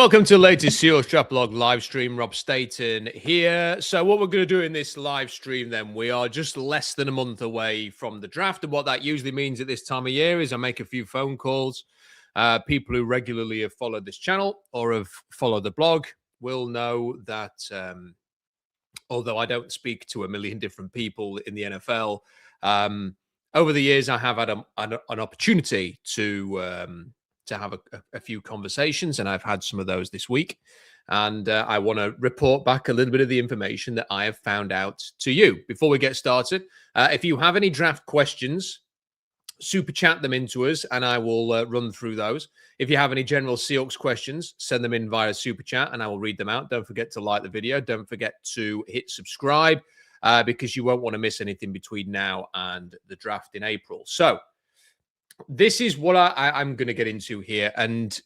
Welcome to the latest Seahawks Draft Blog live stream. Rob Staten here. So what we're going to do in this live stream then, we are just less than a month away from the draft. And what that usually means at this time of year is I make a few phone calls. People who regularly have followed this channel or have followed the blog will know that although I don't speak to a million different people in the NFL, over the years I have had an opportunity to have a few conversations, and I've had some of those this week. And I want to report back a little bit of the information that I have found out to you. Before we get started, if you have any draft questions, super chat them into us, and I will run through those. If you have any general Seahawks questions, send them in via super chat, and I will read them out. Don't forget to like the video. Don't forget to hit subscribe because you won't want to miss anything between now and the draft in April. So this is what I'm going to get into here, and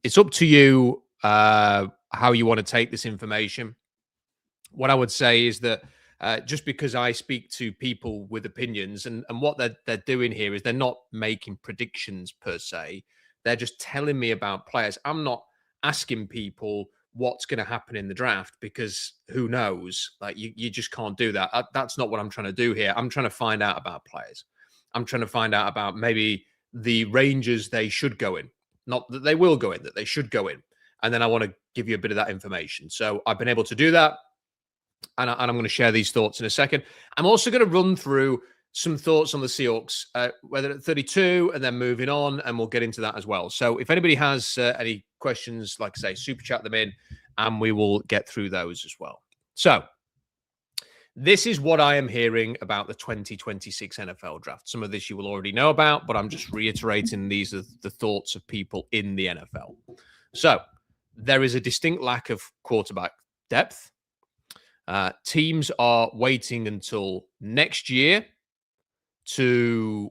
it's up to you how you want to take this information. What I would say is that just because I speak to people with opinions, and what they're doing here is they're not making predictions per se. They're just telling me about players. I'm not asking people what's going to happen in the draft because who knows? Like you just can't do that. That's not what I'm trying to do here. I'm trying to find out about players. I'm trying to find out about maybe the ranges they should go in. Not that they will go in, that they should go in. And then I want to give you a bit of that information. So I've been able to do that. And I'm going to share these thoughts in a second. I'm also going to run through some thoughts on the Seahawks, whether at 32 and then moving on, and we'll get into that as well. So if anybody has any questions, like I say, super chat them in, and we will get through those as well. So this is what I am hearing about the 2026 NFL draft. Some of this you will already know about, but I'm just reiterating these are the thoughts of people in the NFL. So there is a distinct lack of quarterback depth. Teams are waiting until next year to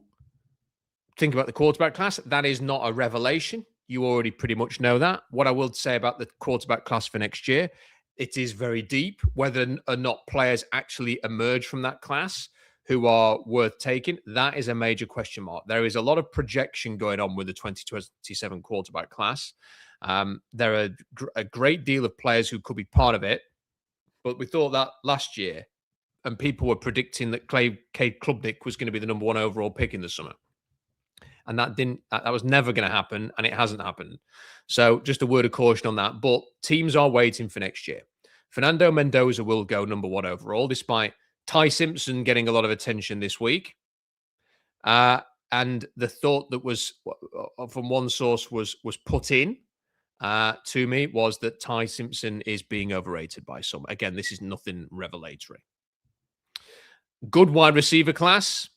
think about the quarterback class. That is not a revelation. You already pretty much know that. What I will say about the quarterback class for next year, it is very deep. Whether or not players actually emerge from that class who are worth taking, that is a major question mark. There is a lot of projection going on with the 2027 quarterback class. There are a great deal of players who could be part of it, but we thought that last year, and people were predicting that Cade Klubnik was going to be the number 1 overall pick in the summer. And that was never going to happen, and it hasn't happened. So just a word of caution on that. But teams are waiting for next year. Fernando Mendoza will go number 1 overall, despite Ty Simpson getting a lot of attention this week. And the thought that was from one source was put in to me was that Ty Simpson is being overrated by some. Again, this is nothing revelatory. Good wide receiver class.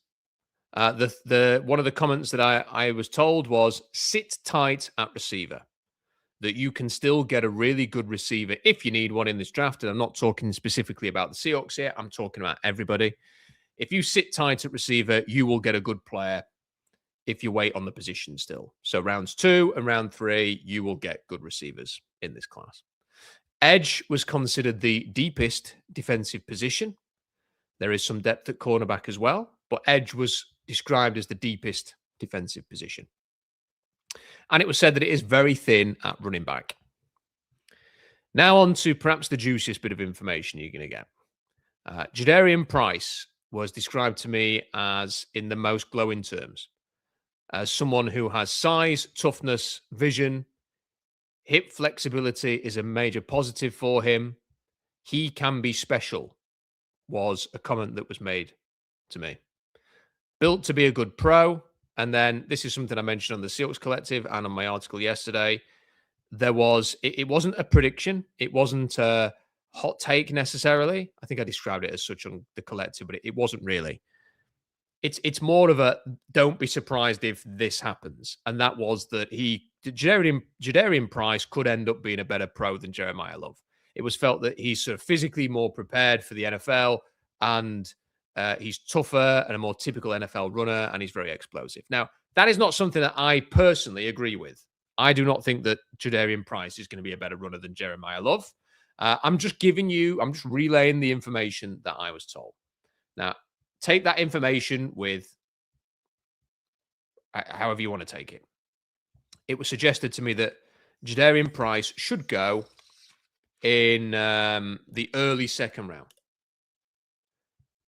One of the comments that I was told was sit tight at receiver, that you can still get a really good receiver if you need one in this draft. And I'm not talking specifically about the Seahawks here. I'm talking about everybody. If you sit tight at receiver, you will get a good player if you wait on the position still. So rounds 2 and round 3, you will get good receivers in this class. Edge was considered the deepest defensive position. There is some depth at cornerback as well, but edge was described as the deepest defensive position. And it was said that it is very thin at running back. Now on to perhaps the juiciest bit of information you're going to get. Jadarian Price was described to me as in the most glowing terms, as someone who has size, toughness, vision, hip flexibility is a major positive for him. He can be special, was a comment that was made to me. Built to be a good pro. And then this is something I mentioned on the Seahawks Collective and on my article yesterday. It wasn't a prediction. It wasn't a hot take necessarily. I think I described it as such on the Collective, but it wasn't really. It's more of a don't be surprised if this happens. And that was that Jadarian Price could end up being a better pro than Jeremiah Love. It was felt that he's sort of physically more prepared for the NFL, and he's tougher and a more typical NFL runner, and he's very explosive. Now, that is not something that I personally agree with. I do not think that Jadarian Price is going to be a better runner than Jeremiah Love. I'm just relaying the information that I was told. Now, take that information with however you want to take it. It was suggested to me that Jadarian Price should go in the early second round.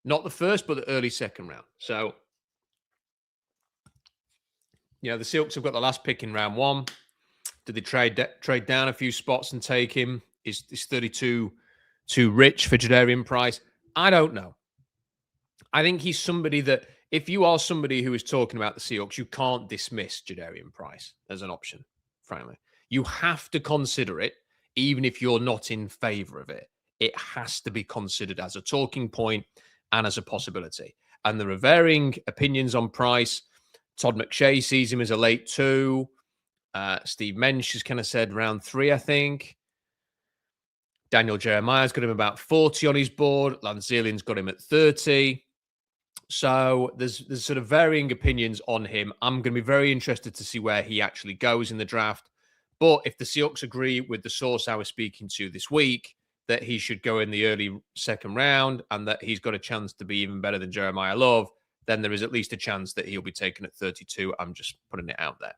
Not the first, but the early second round. So, the Seahawks have got the last pick in round 1. Did they trade down a few spots and take him? Is 32 too rich for Jadarian Price? I don't know. I think he's somebody that, if you are somebody who is talking about the Seahawks, you can't dismiss Jadarian Price as an option, frankly. You have to consider it, even if you're not in favor of it. It has to be considered as a talking point and as a possibility. And there are varying opinions on Price. Todd McShay sees him as a late 2. Steve Mensch has kind of said round 3, I think. Daniel Jeremiah's got him about 40 on his board. Lance Zierlein's got him at 30. So there's sort of varying opinions on him. I'm going to be very interested to see where he actually goes in the draft. But if the Seahawks agree with the source I was speaking to this week that he should go in the early second round and that he's got a chance to be even better than Jeremiah Love, then there is at least a chance that he'll be taken at 32. I'm just putting it out there.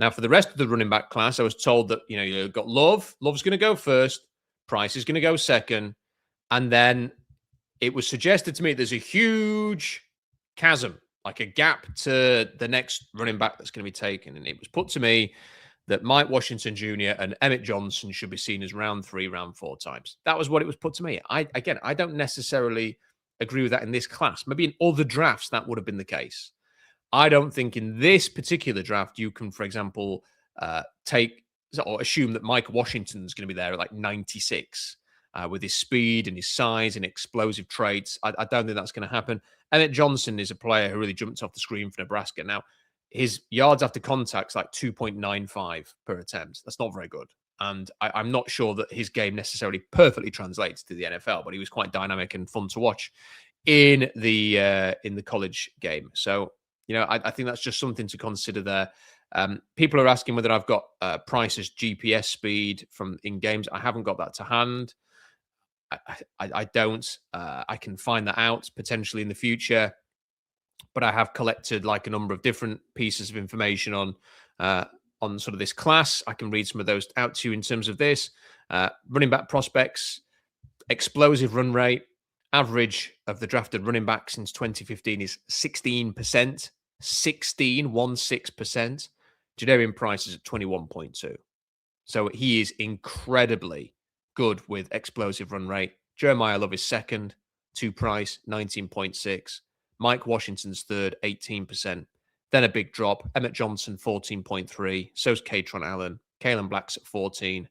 Now, for the rest of the running back class, I was told that, you've got Love. Love's going to go first. Price is going to go second. And then it was suggested to me there's a huge chasm, like a gap to the next running back that's going to be taken. And it was put to me that Mike Washington Jr. and Emmett Johnson should be seen as round 3, round 4 types. That was what it was put to me. I don't necessarily agree with that in this class. Maybe in other drafts that would have been the case. I don't think in this particular draft you can, for example, take or assume that Mike Washington's going to be there at like 96 with his speed and his size and explosive traits. I don't think that's going to happen. Emmett Johnson is a player who really jumped off the screen for Nebraska. Now, his yards after contact's like 2.95 per attempt. That's not very good. And I'm not sure that his game necessarily perfectly translates to the NFL, but he was quite dynamic and fun to watch in the college game. So, I think that's just something to consider there. People are asking whether I've got Price's GPS speed from in games. I haven't got that to hand. I don't. I can find that out potentially in the future, but I have collected like a number of different pieces of information on sort of this class. I can read some of those out to you in terms of this. Running back prospects, explosive run rate, average of the drafted running back since 2015 is 16%. 16%. Jadarian Price is at 21.2. So he is incredibly good with explosive run rate. Jeremiah Love is second to Price, 19.6. Mike Washington's third, 18%. Then a big drop. Emmett Johnson, 14.3. So's Katron Allen. Kalen Black's at 14.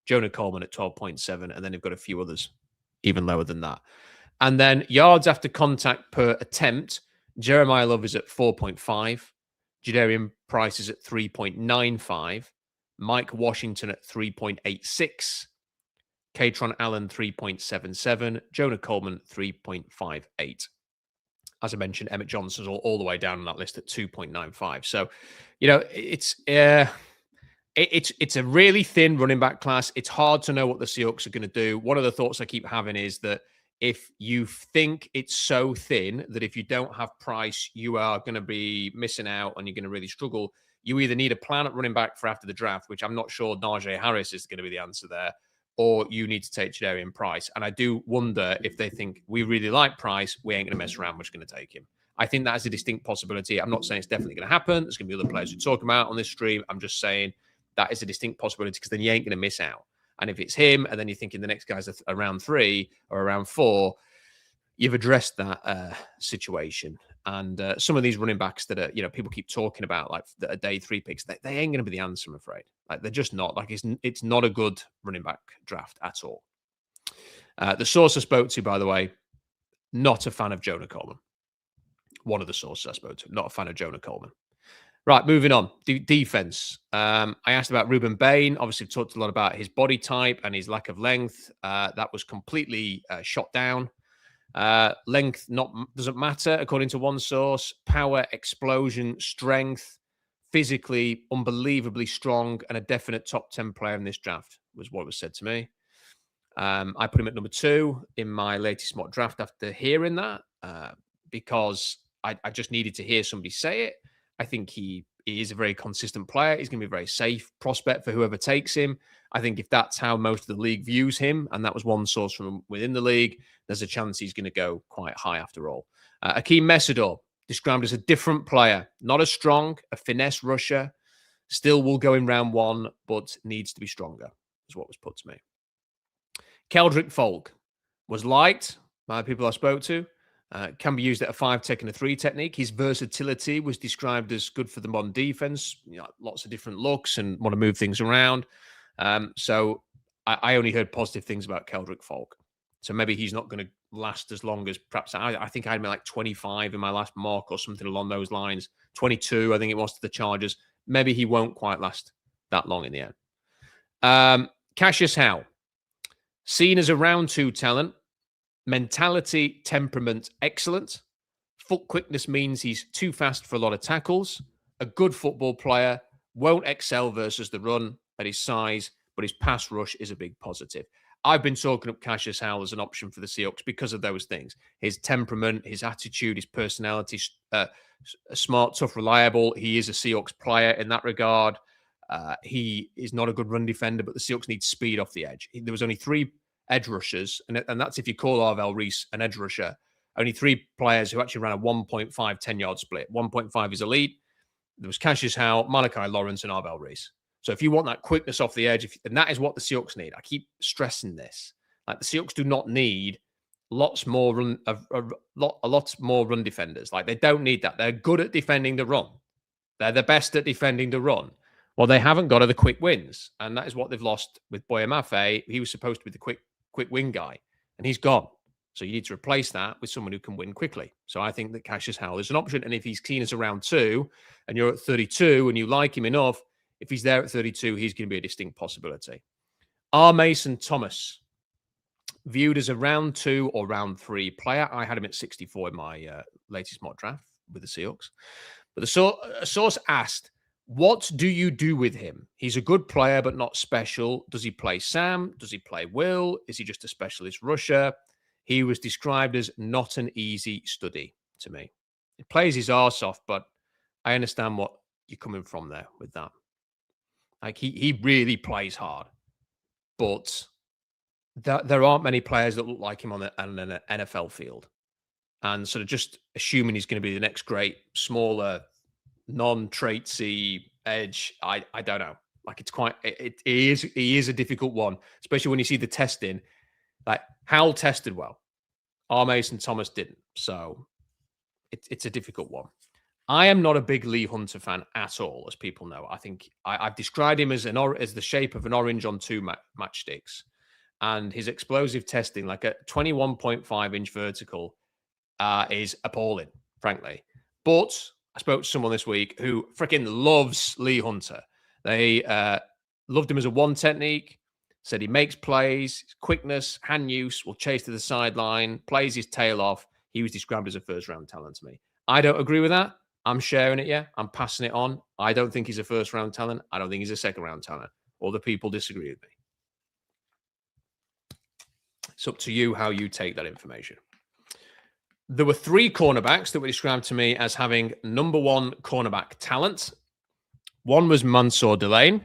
Jonah Coleman at 12.7. And then they've got a few others even lower than that. And then yards after contact per attempt, Jeremiah Love is at 4.5. Jadarian Price is at 3.95. Mike Washington at 3.86. Katron Allen, 3.77. Jonah Coleman, 3.58. As I mentioned, Emmett Johnson's all the way down on that list at 2.95. So, it's a really thin running back class. It's hard to know what the Seahawks are going to do. One of the thoughts I keep having is that if you think it's so thin that if you don't have Price, you are going to be missing out and you're going to really struggle, you either need a plan at running back for after the draft, which I'm not sure Najee Harris is going to be the answer there, or you need to take Jadarian Price. And I do wonder if they think we really like Price, we ain't going to mess around, we're just going to take him. I think that is a distinct possibility. I'm not saying it's definitely going to happen. There's going to be other players we talk about on this stream. I'm just saying that is a distinct possibility because then you ain't going to miss out. And if it's him, and then you're thinking the next guy's around 3 or around 4, you've addressed that situation. And some of these running backs that are, people keep talking about, like that are day 3 picks, they ain't going to be the answer, I'm afraid. Like they're just not. Like it's not a good running back draft at all. The source I spoke to, by the way, not a fan of Jonah Coleman. One of the sources I spoke to, not a fan of Jonah Coleman. Right, moving on. Defense. I asked about Ruben Bain. Obviously, we've talked a lot about his body type and his lack of length. That was completely shot down. Length doesn't matter, according to one source. Power, explosion, strength, physically unbelievably strong, and a definite top 10 player in this draft was what was said to me. I put him at number 2 in my latest mock draft after hearing that because I just needed to hear somebody say it. I think he he is a very consistent player. He's going to be a very safe prospect for whoever takes him. I think if that's how most of the league views him, and that was one source from within the league, there's a chance he's going to go quite high after all. Akeem Mesidor, described as a different player, not as strong, a finesse rusher, still will go in round 1, but needs to be stronger, is what was put to me. Keldrick Folk was liked by people I spoke to. Can be used at a 5 tech and a 3 technique. His versatility was described as good for the modern defense. Lots of different looks and want to move things around. So I only heard positive things about Keldrick Folk. So maybe he's not going to last as long as perhaps I think I had him like 25 in my last mock or something along those lines. 22, I think it was to the Chargers. Maybe he won't quite last that long in the end. Cassius Howe, seen as a round 2 talent. Mentality, temperament, excellent. Foot quickness means he's too fast for a lot of tackles. A good football player, won't excel versus the run at his size, but his pass rush is a big positive. I've been talking up Cassius Howe as an option for the Seahawks because of those things. His temperament, his attitude, his personality, smart, tough, reliable. He is a Seahawks player in that regard. He is not a good run defender, but the Seahawks need speed off the edge. There was only 3 edge rushers, and that's if you call Arvell Reese an edge rusher. Only 3 players who actually ran a 1.5 10-yard split. 1.5 is elite. There was Cassius Howe, Malachi Lawrence, and Arvell Reese. So if you want that quickness off the edge, and that is what the Seahawks need. I keep stressing this. Like, the Seahawks do not need lots more run, a lot more run defenders. Like, they don't need that. They're good at defending the run. They're the best at defending the run. Well, they haven't got the quick wins, and that is what they've lost with Boye Mafe. He was supposed to be the quick win guy, and he's gone. So you need to replace that with someone who can win quickly. So I think that Cassius Howe is an option, and if he's keen as a round 2, and you're at 32, and you like him enough, if he's there at 32, he's going to be a distinct possibility. R. Mason Thomas, viewed as a round 2 or round 3 player. I had him at 64 in my latest mock draft with the Seahawks. But the source asked, what do you do with him? He's a good player, but not special. Does he play Sam? Does he play Will? Is he just a specialist rusher? He was described as not an easy study to me. He plays his arse off, but I understand what you're coming from there with that. Like, he really plays hard, but there aren't many players that look like him on an NFL field. And sort of just assuming he's going to be the next great, smaller, non-traitsy edge, I don't know. Like, it's quite, he is a difficult one, especially when you see the testing. Like, Howell tested well. R. Mason Thomas didn't. So it's a difficult one. I am not a big Lee Hunter fan at all, as people know. I think I've described him as the shape of an orange on 2 matchsticks. And his explosive testing, like a 21.5-inch vertical, is appalling, frankly. But I spoke to someone this week who freaking loves Lee Hunter. They loved him as a 1 technique, said he makes plays, quickness, hand use, will chase to the sideline, plays his tail off. He was described as a first-round talent to me. I don't agree with that. I'm sharing it, yeah. I'm passing it on. I don't think he's a first-round talent. I don't think he's a second-round talent. Other people disagree with me. It's up to you how you take that information. There were 3 cornerbacks that were described to me as having number 1 cornerback talent. One was Mansour Delane,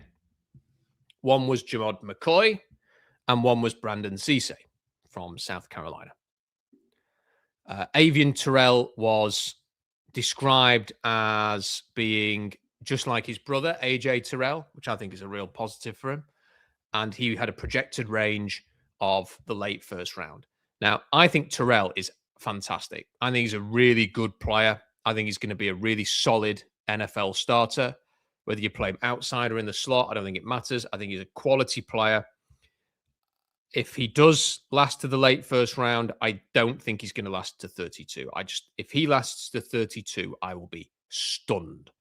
one was Jamod McCoy, and one was Brandon Cisse from South Carolina. Avian Terrell was described as being just like his brother, AJ Terrell, which I think is a real positive for him. And he had a projected range of the late first round. Now, I think Terrell is fantastic. I think he's a really good player. I think he's going to be a really solid NFL starter. Whether you play him outside or in the slot, I don't think it matters. I think he's a quality player. If he does last to the late first round, I don't think he's going to last to 32. If he lasts to 32, I will be stunned.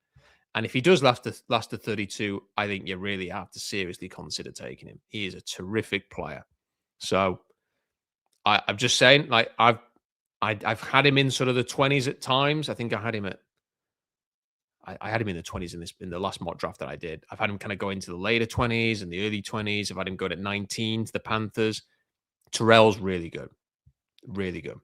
And if he does last to 32, I think you really have to seriously consider taking him. He is a terrific player. So I'm just saying, like, I've had him in sort of the 20s at times. I think I had him at I had him in the 20s in the last mock draft that I did. I've had him kind of go into the later 20s and the early 20s. I've had him go at 19 to the Panthers. Terrell's really good. Really good.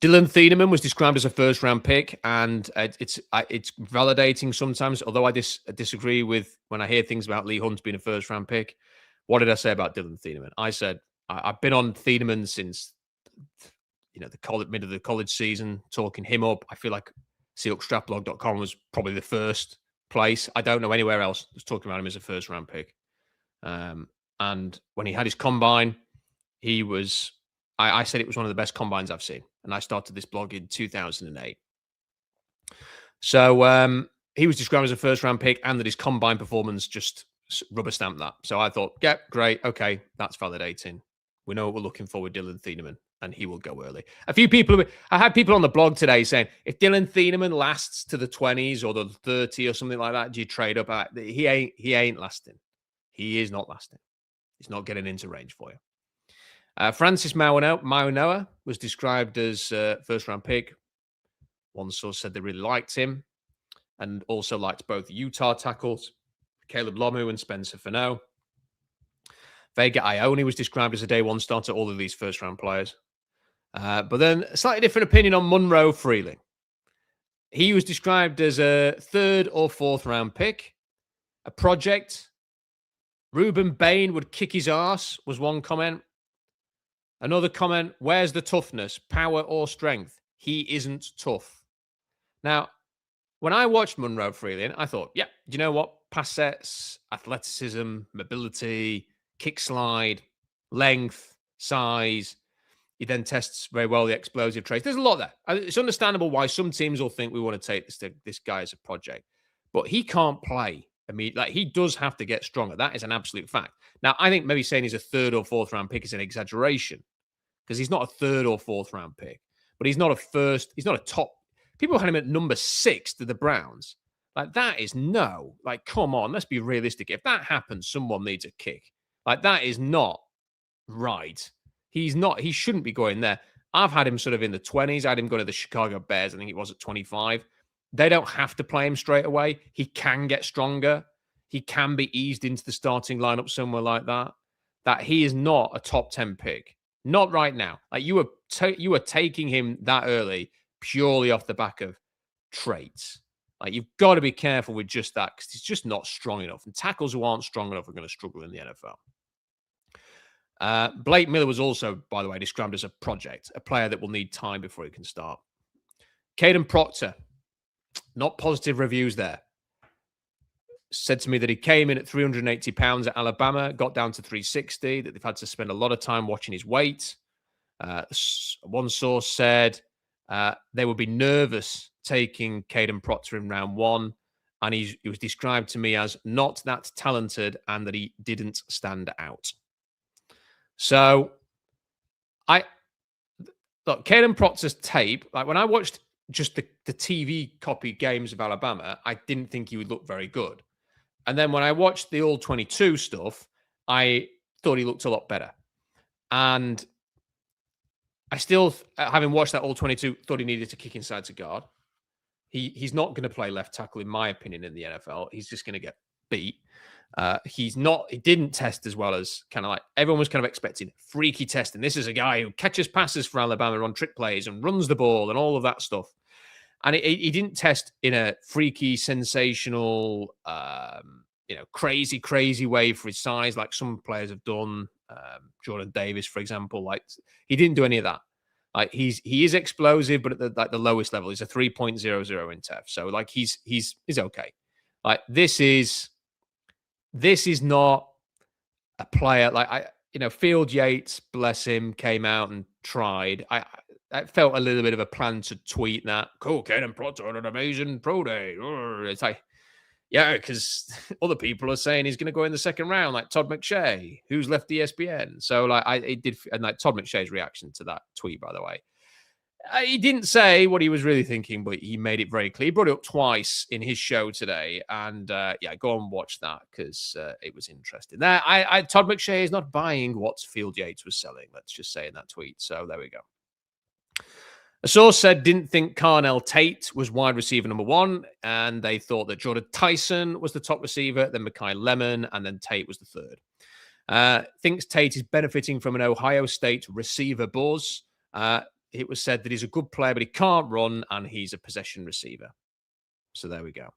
Dylan Thieneman was described as a first-round pick, and it's validating sometimes. Although I disagree with when I hear things about Lee Hunt being a first-round pick. What did I say about Dylan Thieneman? I said I've been on Thieneman since the mid of the college season, talking him up. I feel like SeahawksDraftBlog.com was probably the first place. I don't know anywhere else that's talking about him as a first-round pick. And when he had his combine, he was. I said it was one of the best combines I've seen, and I started this blog in 2008. So he was described as a first-round pick, and that his combine performance just rubber stamped that. So I thought, yeah, great, okay, that's validating. We know what we're looking for with Dylan Thieneman, and he will go early. I had people on the blog today saying, if Dylan Thieneman lasts to the 20s or the 30 or something like that, do you trade up? He ain't lasting. He is not lasting. He's not getting into range for you. Francis Maunoa was described as first-round pick. One source said they really liked him and also liked both Utah tackles, Caleb Lomu and Spencer Fano. Vega Ione was described as a day one starter, all of these first-round players. But then a slightly different opinion on Monroe Freeling. He was described as a third or fourth-round pick, a project. Ruben Bain would kick his ass was one comment. Another comment, where's the toughness, power or strength? He isn't tough. Now, when I watched Monroe Freeling, I thought, yeah, do you know what? Pass sets, athleticism, mobility, kick slide, length, size. He then tests very well the explosive traits. There's a lot there. It's understandable why some teams will think we want to take this guy as a project. But he can't play. I mean, like, he does have to get stronger. That is an absolute fact. Now, I think maybe saying he's a third or fourth round pick is an exaggeration, because he's not a third or fourth round pick, but he's not a top. People had him at number 6 to the Browns. Like, that is like, come on, let's be realistic. If that happens, someone needs a kick. Like, that is not right. He shouldn't be going there. I've had him sort of in the 20s. I had him go to the Chicago Bears. I think it was at 25. They don't have to play him straight away. He can get stronger. He can be eased into the starting lineup somewhere like that. That he is not a top 10 pick. Not right now. Like, you were taking him that early purely off the back of traits. Like, you've got to be careful with just that, because he's just not strong enough. And tackles who aren't strong enough are going to struggle in the NFL. Blake Miller was also, by the way, described as a project, a player that will need time before he can start. Caden Proctor, not positive reviews there. Said to me that he came in at 380 pounds at Alabama, got down to 360, that they've had to spend a lot of time watching his weight. One source said they would be nervous taking Caden Proctor in round 1, and he was described to me as not that talented and that he didn't stand out. So, look, Caden Proctor's tape, like, when I watched just the TV copy games of Alabama, I didn't think he would look very good. And then when I watched the All-22 stuff, I thought he looked a lot better. And I still, having watched that All-22, thought he needed to kick inside to guard. He's not going to play left tackle, in my opinion, in the NFL. He's just going to get beat. He didn't test as well as kind of like everyone was kind of expecting. Freaky testing. This is a guy who catches passes for Alabama on trick plays and runs the ball and all of that stuff. And he didn't test in a freaky, sensational, crazy way for his size, like some players have done. Jordan Davis, for example, like, he didn't do any of that. Like, he is explosive, but at the lowest level, he's a 3.00 in TEF. So, like, he's okay. Like, this is not a player like Field Yates, bless him, came out and tried. I felt a little bit of a plan to tweet that. Cool, Caden Proctor on an amazing pro day. It's like, yeah, because other people are saying he's going to go in the second round, like Todd McShay, who's left ESPN. So, like, and like Todd McShay's reaction to that tweet, by the way, he didn't say what he was really thinking, but he made it very clear. He brought it up twice in his show today, and go and watch that, because it was interesting. There, Todd McShay is not buying what Field Yates was selling. Let's just say in that tweet. So there we go. A source said didn't think Carnell Tate was wide receiver number 1, and they thought that Jordan Tyson was the top receiver, then Mekhi Lemon, and then Tate was the third. Thinks Tate is benefiting from an Ohio State receiver buzz. it was said that he's a good player, but he can't run, and he's a possession receiver. So there we go.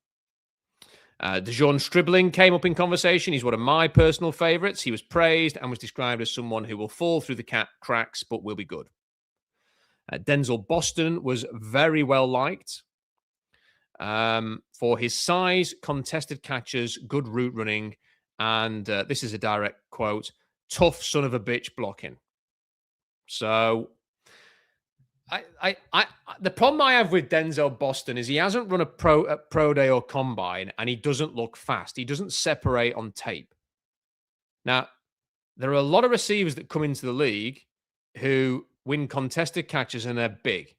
DeJean Stribling came up in conversation. He's one of my personal favorites. He was praised and was described as someone who will fall through the cracks, but will be good. Denzel Boston was very well liked for his size, contested catches, good route running, and this is a direct quote, tough son of a bitch blocking. So the problem I have with Denzel Boston is he hasn't run a pro day or combine, and he doesn't look fast. He doesn't separate on tape. Now, there are a lot of receivers that come into the league who win contested catches and they're big.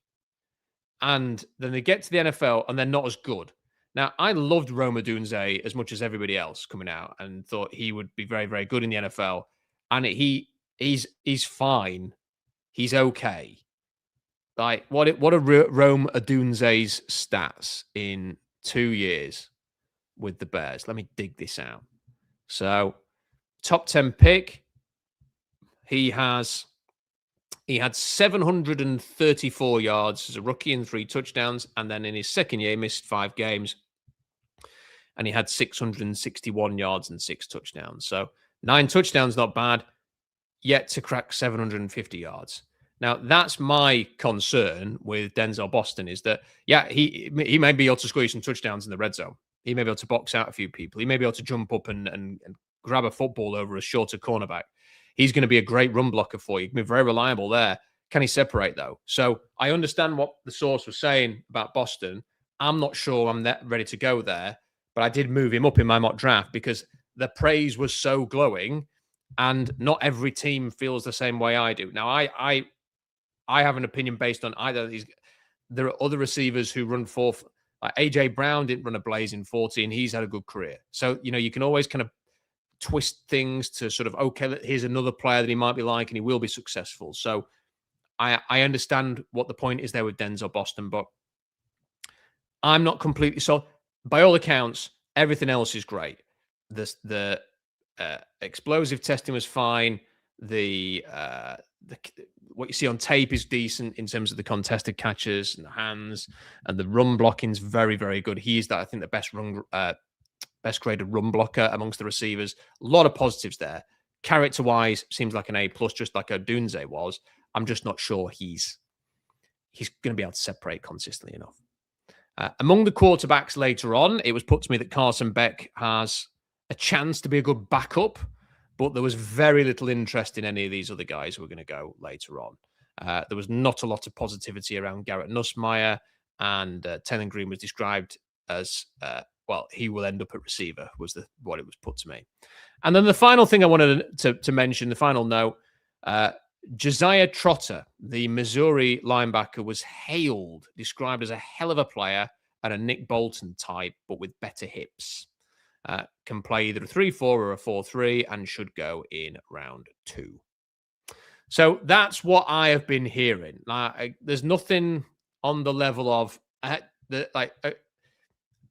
And then they get to the NFL and they're not as good. Now, I loved Rome Odunze as much as everybody else coming out and thought he would be very, very good in the NFL. And he's fine. He's okay. Like, what are Rome Odunze's stats in 2 years with the Bears? Let me dig this out. So, top 10 pick. He had 734 yards as a rookie and 3 touchdowns. And then in his second year, he missed 5 games. And he had 661 yards and 6 touchdowns. So 9 touchdowns, not bad. Yet to crack 750 yards. Now, that's my concern with Denzel Boston is that, yeah, he may be able to score some touchdowns in the red zone. He may be able to box out a few people. He may be able to jump up and grab a football over a shorter cornerback. He's going to be a great run blocker for you. He can be very reliable there. Can he separate, though? So I understand what the source was saying about Boston. I'm not sure I'm ready to go there, but I did move him up in my mock draft because the praise was so glowing, and not every team feels the same way I do. Now, I have an opinion based on either of these. There are other receivers who run fourth. Like AJ Brown didn't run a blazing 40, and he's had a good career. So, you can always kind of twist things to sort of, okay, here's another player that he might be like, and he will be successful. So I understand what the point is there with Denzel Boston, but I'm not completely so. By all accounts, everything else is great. The explosive testing was fine. What you see on tape is decent in terms of the contested catches and the hands, and the run blocking is very, very good. He's I think the best graded run blocker amongst the receivers. A lot of positives there. Character wise, seems like an A+, just like Odunze was. I'm just not sure he's going to be able to separate consistently enough. Among the quarterbacks later on, it was put to me that Carson Beck has a chance to be a good backup, but there was very little interest in any of these other guys who are going to go later on. There was not a lot of positivity around Garrett Nussmeier, and Taylor Green was described as, he will end up at receiver, was what it was put to me. And then the final thing I wanted to mention, the final note, Josiah Trotter, the Missouri linebacker, was described as a hell of a player and a Nick Bolton type, but with better hips. Can play either a 3-4 or a 4-3 and should go in round 2. So that's what I have been hearing. There's nothing on the level of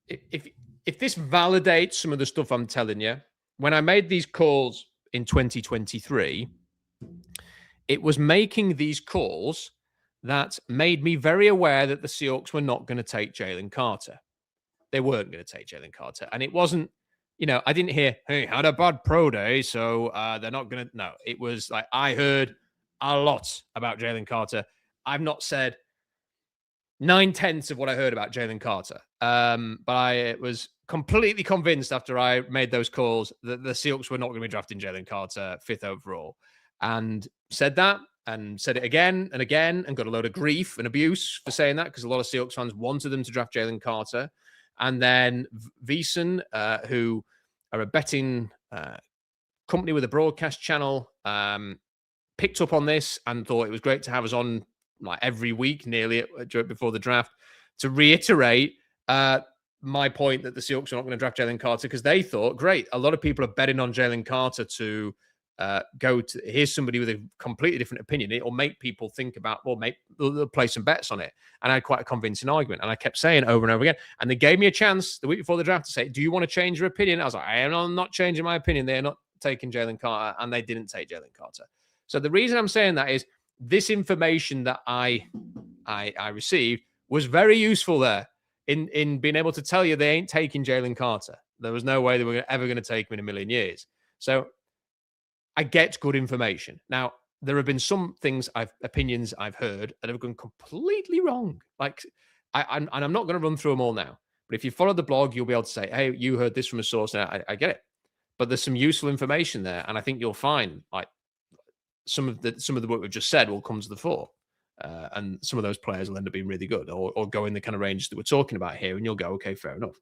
if this validates some of the stuff I'm telling you. When I made these calls in 2023, it was making these calls that made me very aware that the Seahawks were not going to take Jalen Carter. They weren't going to take Jalen Carter. And it wasn't, I didn't hear, hey, had a bad pro day, so they're not going to. No, it was like I heard a lot about Jalen Carter. I've not said 9/10 of what I heard about Jalen Carter. But I was completely convinced after I made those calls that the Seahawks were not going to be drafting Jalen Carter 5th overall. And said that and said it again and again and got a load of grief and abuse for saying that because a lot of Seahawks fans wanted them to draft Jalen Carter. And then VSiN, who are a betting company with a broadcast channel, picked up on this and thought it was great to have us on like every week nearly before the draft to reiterate my point that the Seahawks are not going to draft Jalen Carter because they thought, great, a lot of people are betting on Jalen Carter to here's somebody with a completely different opinion. It'll make people think about, they'll play some bets on it. And I had quite a convincing argument. And I kept saying over and over again. And they gave me a chance the week before the draft to say, do you want to change your opinion? I was like, I am not changing my opinion. They're not taking Jalen Carter. And they didn't take Jalen Carter. So the reason I'm saying that is this information that I received was very useful there in being able to tell you they ain't taking Jalen Carter. There was no way they were ever going to take him in a million years. So I get good information. Now, there have been some opinions I've heard that have gone completely wrong. Like, and I'm not going to run through them all now. But if you follow the blog, you'll be able to say, "Hey, you heard this from a source." And I get it, but there's some useful information there, and I think you'll find like some of the what we've just said will come to the fore, and some of those players will end up being really good, or go in the kind of range that we're talking about here, and you'll go, "Okay, fair enough."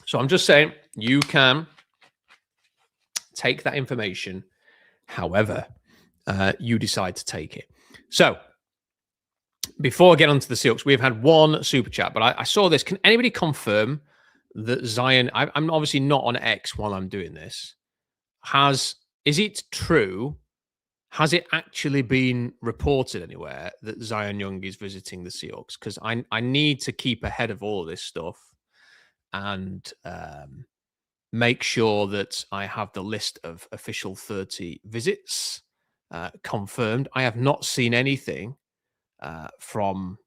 So I'm just saying you can take that information however you decide to take it. So before I get onto the Seahawks, we've had one super chat, but I saw this. Can anybody confirm that Zion, I'm obviously not on X while I'm doing this, is it true? Has it actually been reported anywhere that Zion Young is visiting the Seahawks? Because I need to keep ahead of all of this stuff and make sure that I have the list of official 30 visits confirmed. I have not seen anything from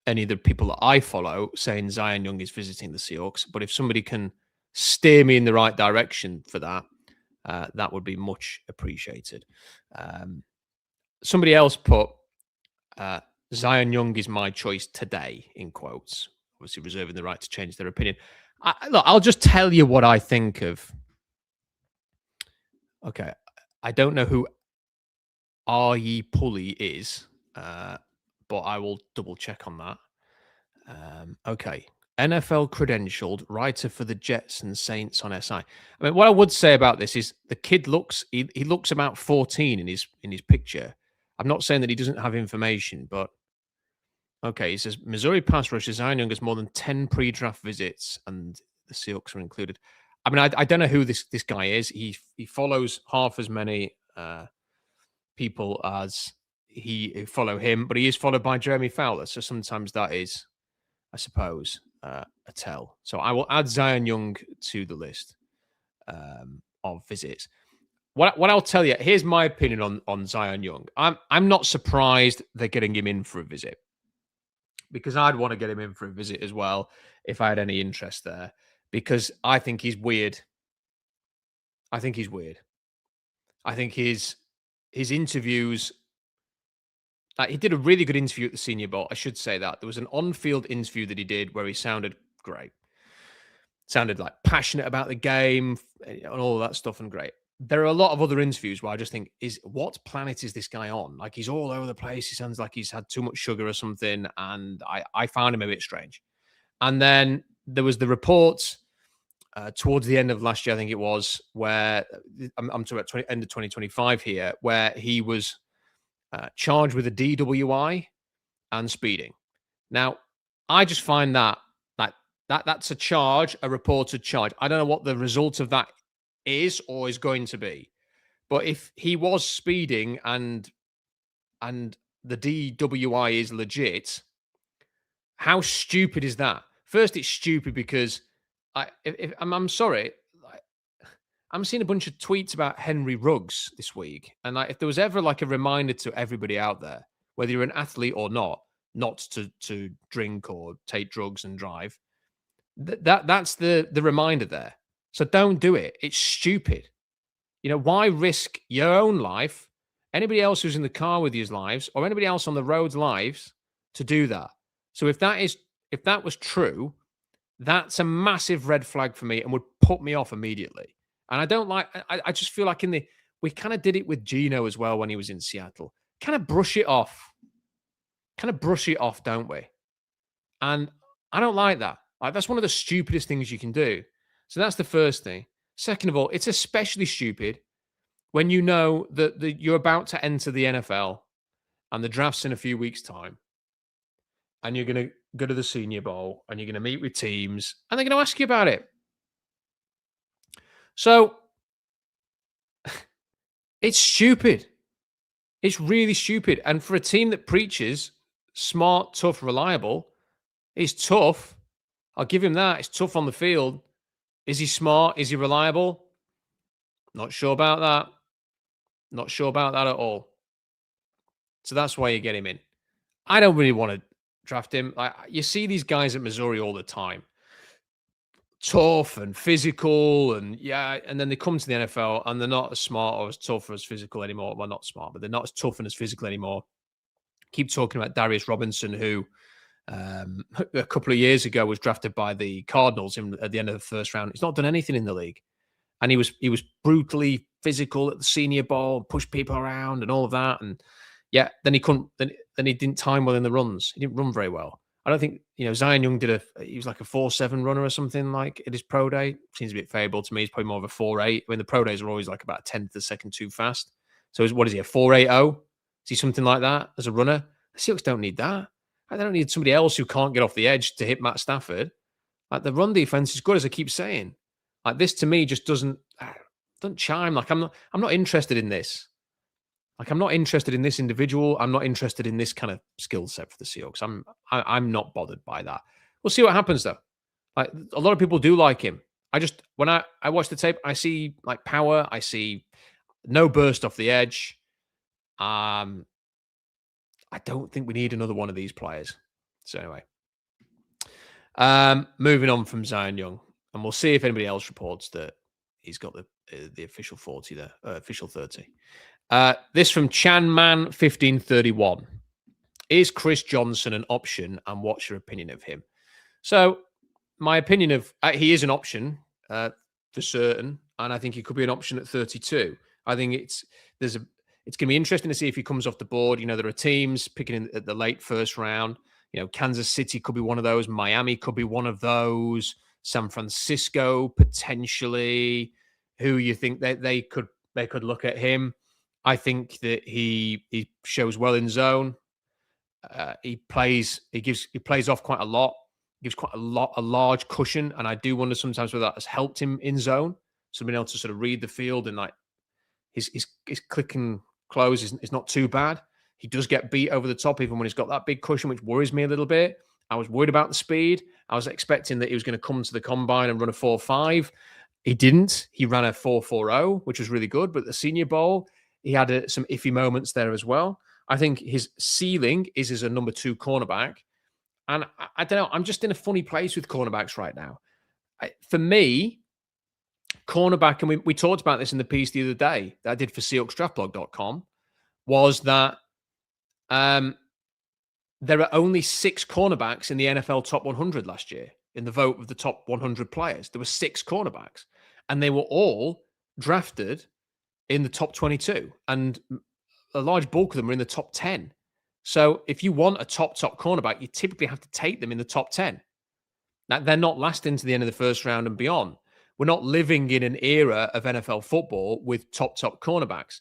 any of the people that I follow saying Zion Young is visiting the Seahawks. But if somebody can steer me in the right direction for that, that would be much appreciated. Somebody else put Zion Young is my choice today, in quotes, obviously reserving the right to change their opinion. Look, I'll just tell you what I think of. Okay, I don't know who R.E. Pulley is, but I will double check on that. Okay, NFL credentialed writer for the Jets and Saints on SI. I mean, what I would say about this is the kid looks he looks about 14 in his picture. I'm not saying that he doesn't have information, but okay, he says Missouri pass rusher Zion Young has more than 10 pre-draft visits, and the Seahawks are included. I mean, I don't know who this guy is. He follows half as many people as he follow him, but he is followed by Jeremy Fowler. So sometimes that is, I suppose, a tell. So I will add Zion Young to the list of visits. What I'll tell you, here's my opinion on Zion Young. I'm not surprised they're getting him in for a visit, because I'd want to get him in for a visit as well if I had any interest there, because I think he's weird. I think he's weird. I think his interviews, he did a really good interview at the Senior Bowl. I should say that. There was an on-field interview that he did where he sounded great. Sounded like passionate about the game and all that stuff, and great. There are a lot of other interviews where I just think, what planet is this guy on? Like, he's all over the place. He sounds like he's had too much sugar or something, and I found him a bit strange. And then there was the reports towards the end of last year, I think it was, where I'm talking about end of 2025 here, where he was charged with a DWI and speeding. Now, I just find that's a charge, a reported charge. I don't know what the result of that is or is going to be, but if he was speeding and the DWI is legit, how stupid is that? First, it's stupid because I'm sorry, I'm seeing a bunch of tweets about Henry Ruggs this week, and if there was ever like a reminder to everybody out there, whether you're an athlete or not to drink or take drugs and drive, that's the reminder there. So don't do it. It's stupid. You know, why risk your own life, anybody else who's in the car with you's lives, or anybody else on the road's lives to do that? So if that was true, that's a massive red flag for me and would put me off immediately. And I don't like, I just feel like we kind of did it with Geno as well when he was in Seattle. Kind of brush it off, don't we? And I don't like that. Like, that's one of the stupidest things you can do. So that's the first thing. Second of all, it's especially stupid when you know that you're about to enter the NFL and the draft's in a few weeks' time, and you're going to go to the Senior Bowl and you're going to meet with teams and they're going to ask you about it. So it's stupid. It's really stupid. And for a team that preaches smart, tough, reliable, it's tough. I'll give him that. It's tough on the field. Is he smart? Is he reliable? Not sure about that. Not sure about that at all. So that's why you get him in. I don't really want to draft him. Like, you see these guys at Missouri all the time, tough and physical, and and then they come to the NFL and they're not as smart or as tough or as physical anymore. Well, not smart, but they're not as tough and as physical anymore. Keep talking about Darius Robinson, who a couple of years ago was drafted by the Cardinals at the end of the first round. He's not done anything in the league, and he was brutally physical at the Senior Bowl, pushed people around and all of that. And then he couldn't. Then he didn't time well in the runs. He didn't run very well. I don't think Zion Young he was like a 4.7 runner or something like at his pro day. Seems a bit favourable to me. He's probably more of a 4.8. I mean, the pro days are always like about a tenth of a second too fast. So what is he, a 4.80? Is he something like that as a runner? The Seahawks don't need that. They don't need somebody else who can't get off the edge to hit Matt Stafford. Like, the run defense is good, as I keep saying. Like, this to me just doesn't chime. Like, I'm not interested in this. Like, I'm not interested in this individual. I'm not interested in this kind of skill set for the Seahawks. I'm not bothered by that. We'll see what happens though. Like, a lot of people do like him. When I watch the tape, I see like power. I see no burst off the edge. I don't think we need another one of these players. So anyway, moving on from Zion Young, and we'll see if anybody else reports that he's got the official 40 there, official 30. This from Chanman1531. Is Chris Johnson an option, and what's your opinion of him? So my opinion of he is an option for certain, and I think he could be an option at 32. I think it's going to be interesting to see if he comes off the board. There are teams picking at the late first round. Kansas City could be one of those. Miami could be one of those. San Francisco potentially. Who you think they could look at him? I think that he shows well in zone. He plays off quite a lot. Gives quite a large cushion, and I do wonder sometimes whether that has helped him in zone. So being able to sort of read the field, and like his click and close is not too bad. He does get beat over the top even when he's got that big cushion, which worries me a little bit. I was worried about the speed. I was expecting that he was going to come to the combine and run a 4.5. He didn't. He ran a 4.40, which was really good. But at the Senior Bowl, he had some iffy moments there as well. I think his ceiling is as a number 2 cornerback. And I don't know. I'm just in a funny place with cornerbacks right now. For me, cornerback, and we talked about this in the piece the other day that I did for SeahawksDraftBlog.com, was that there are only 6 cornerbacks in the NFL top 100 last year in the vote of the top 100 players. There were 6 cornerbacks, and they were all drafted in the top 22, and a large bulk of them are in the top 10. So if you want a top cornerback, you typically have to take them in the top 10. Now, they're not lasting to the end of the first round and beyond. We're not living in an era of NFL football with top cornerbacks.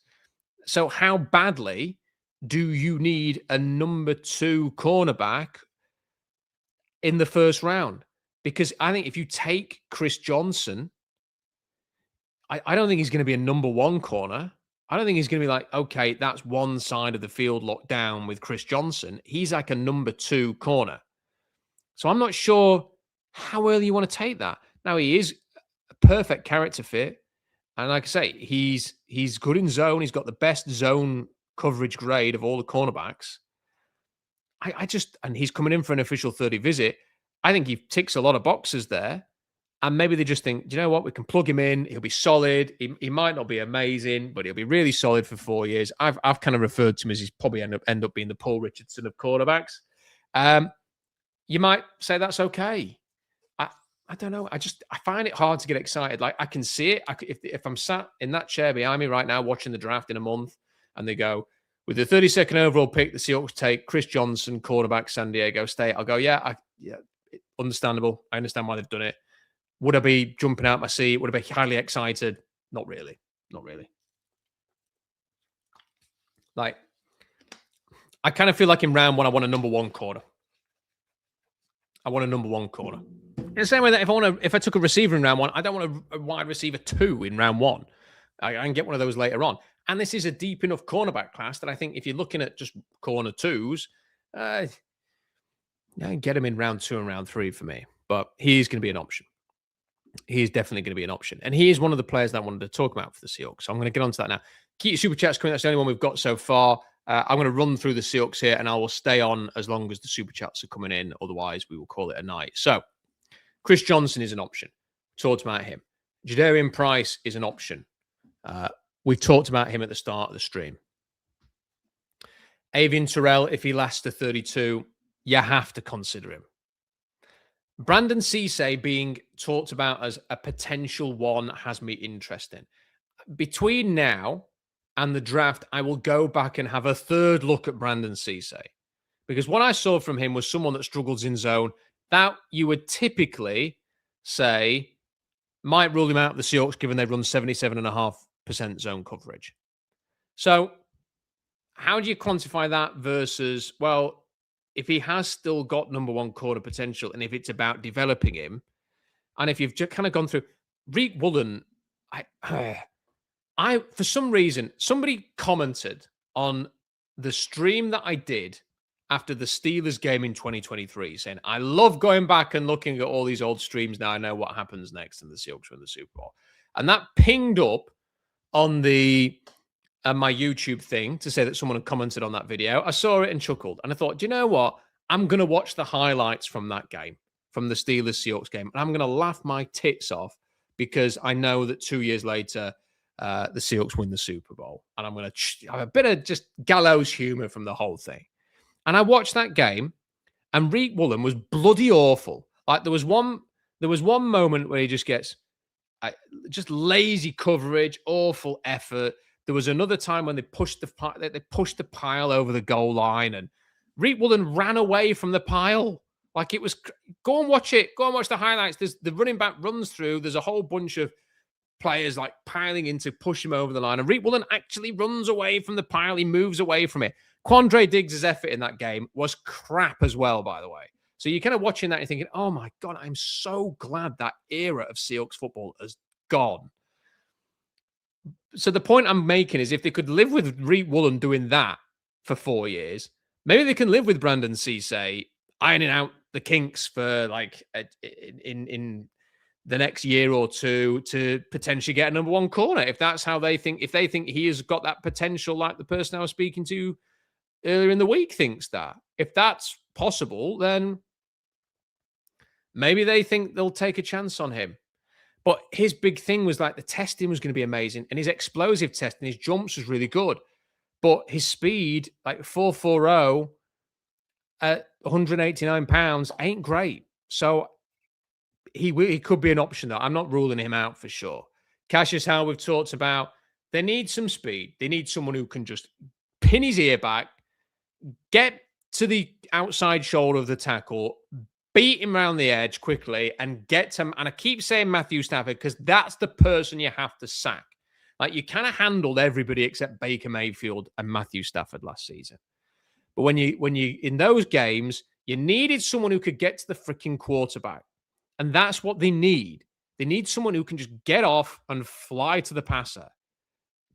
So how badly do you need a number 2 cornerback in the first round? Because I think if you take Chris Johnson, I don't think he's going to be a number 1 corner. I don't think he's going to be like, okay, that's one side of the field locked down with Chris Johnson. He's like a number 2 corner. So I'm not sure how early you want to take that. Now, he is a perfect character fit. And like I say, he's good in zone. He's got the best zone coverage grade of all the cornerbacks. And he's coming in for an official 30 visit. I think he ticks a lot of boxes there. And maybe they just think, do you know what? We can plug him in. He'll be solid. He might not be amazing, but he'll be really solid for 4 years. I've kind of referred to him as he's probably end up being the Paul Richardson of quarterbacks. You might say that's okay. I don't know. I find it hard to get excited. Like, I can see it. If I'm sat in that chair behind me right now watching the draft in a month, and they go, with the 32nd overall pick, the Seahawks take Chris Johnson, quarterback, San Diego State. I'll go, yeah, understandable. I understand why they've done it. Would I be jumping out my seat? Would I be highly excited? Not really. Not really. Like, I kind of feel like in round 1, I want a number 1 corner. I want a number 1 corner. In the same way that if I took a receiver in round 1, I don't want a wide receiver 2 in round 1. I can get one of those later on. And this is a deep enough cornerback class that I think if you're looking at just corner 2s, get him in round 2 and round 3 for me. But he's going to be an option. he is definitely going to be an option. And he is one of the players that I wanted to talk about for the Seahawks. So I'm going to get onto that now. Keep your super chats coming. That's the only one we've got so far. I'm going to run through the Seahawks here, and I will stay on as long as the super chats are coming in. Otherwise, we will call it a night. So Chris Johnson is an option. Talked about him. Jadarian Price is an option. We've talked about him at the start of the stream. Avian Terrell, if he lasts to 32, you have to consider him. Brandon Cisse being talked about as a potential one has me interested. Between now and the draft, I will go back and have a third look at Brandon Cisse, because what I saw from him was someone that struggles in zone that you would typically say might rule him out of the Seahawks, given they run 77.5% zone coverage. So how do you quantify that versus, well, if he has still got number one corner potential, and if it's about developing him, and if you've just kind of gone through Reek Woolen, I for some reason, somebody commented on the stream that I did after the Steelers game in 2023, saying, I love going back and looking at all these old streams. Now I know what happens next in the Seahawks win the Super Bowl. And that pinged up on the my YouTube thing to say that someone had commented on that video. I saw it and chuckled. And I thought, do you know what? I'm going to watch the highlights from that game, from the Steelers-Seahawks game. And I'm going to laugh my tits off, because I know that 2 years later, the Seahawks win the Super Bowl. And I'm going to have a bit of just gallows humor from the whole thing. And I watched that game, and Reek Woolen was bloody awful. Like there was one moment where he just gets just lazy coverage, awful effort. There was another time when they pushed the pile over the goal line, and Reek Woolen ran away from the pile. Like it was, go and watch it. Go and watch the highlights. There's the running back runs through. There's a whole bunch of players like piling in to push him over the line. And Reek Woolen actually runs away from the pile. He moves away from it. Quandre Diggs' effort in that game was crap as well, by the way. So you're kind of watching that and thinking, oh my God, I'm so glad that era of Seahawks football has gone. So the point I'm making is, if they could live with Reek Woolen doing that for 4 years, maybe they can live with Brandon Cisse ironing out the kinks for like in the next year or two to potentially get a number one corner. If that's how they think, if they think he has got that potential, like the person I was speaking to earlier in the week thinks that. If that's possible, then maybe they think they'll take a chance on him. But his big thing was like the testing was going to be amazing, and his explosive testing, his jumps was really good. But his speed, like 4.40 at 189 pounds, ain't great. So he could be an option, though. I'm not ruling him out for sure. Cassius Howe, we've talked about. They need some speed. They need someone who can just pin his ear back, get to the outside shoulder of the tackle, beat him around the edge quickly, and get to him. And I keep saying Matthew Stafford, because that's the person you have to sack. Like, you kind of handled everybody except Baker Mayfield and Matthew Stafford last season. But when you in those games, you needed someone who could get to the freaking quarterback. And that's what they need. They need someone who can just get off and fly to the passer.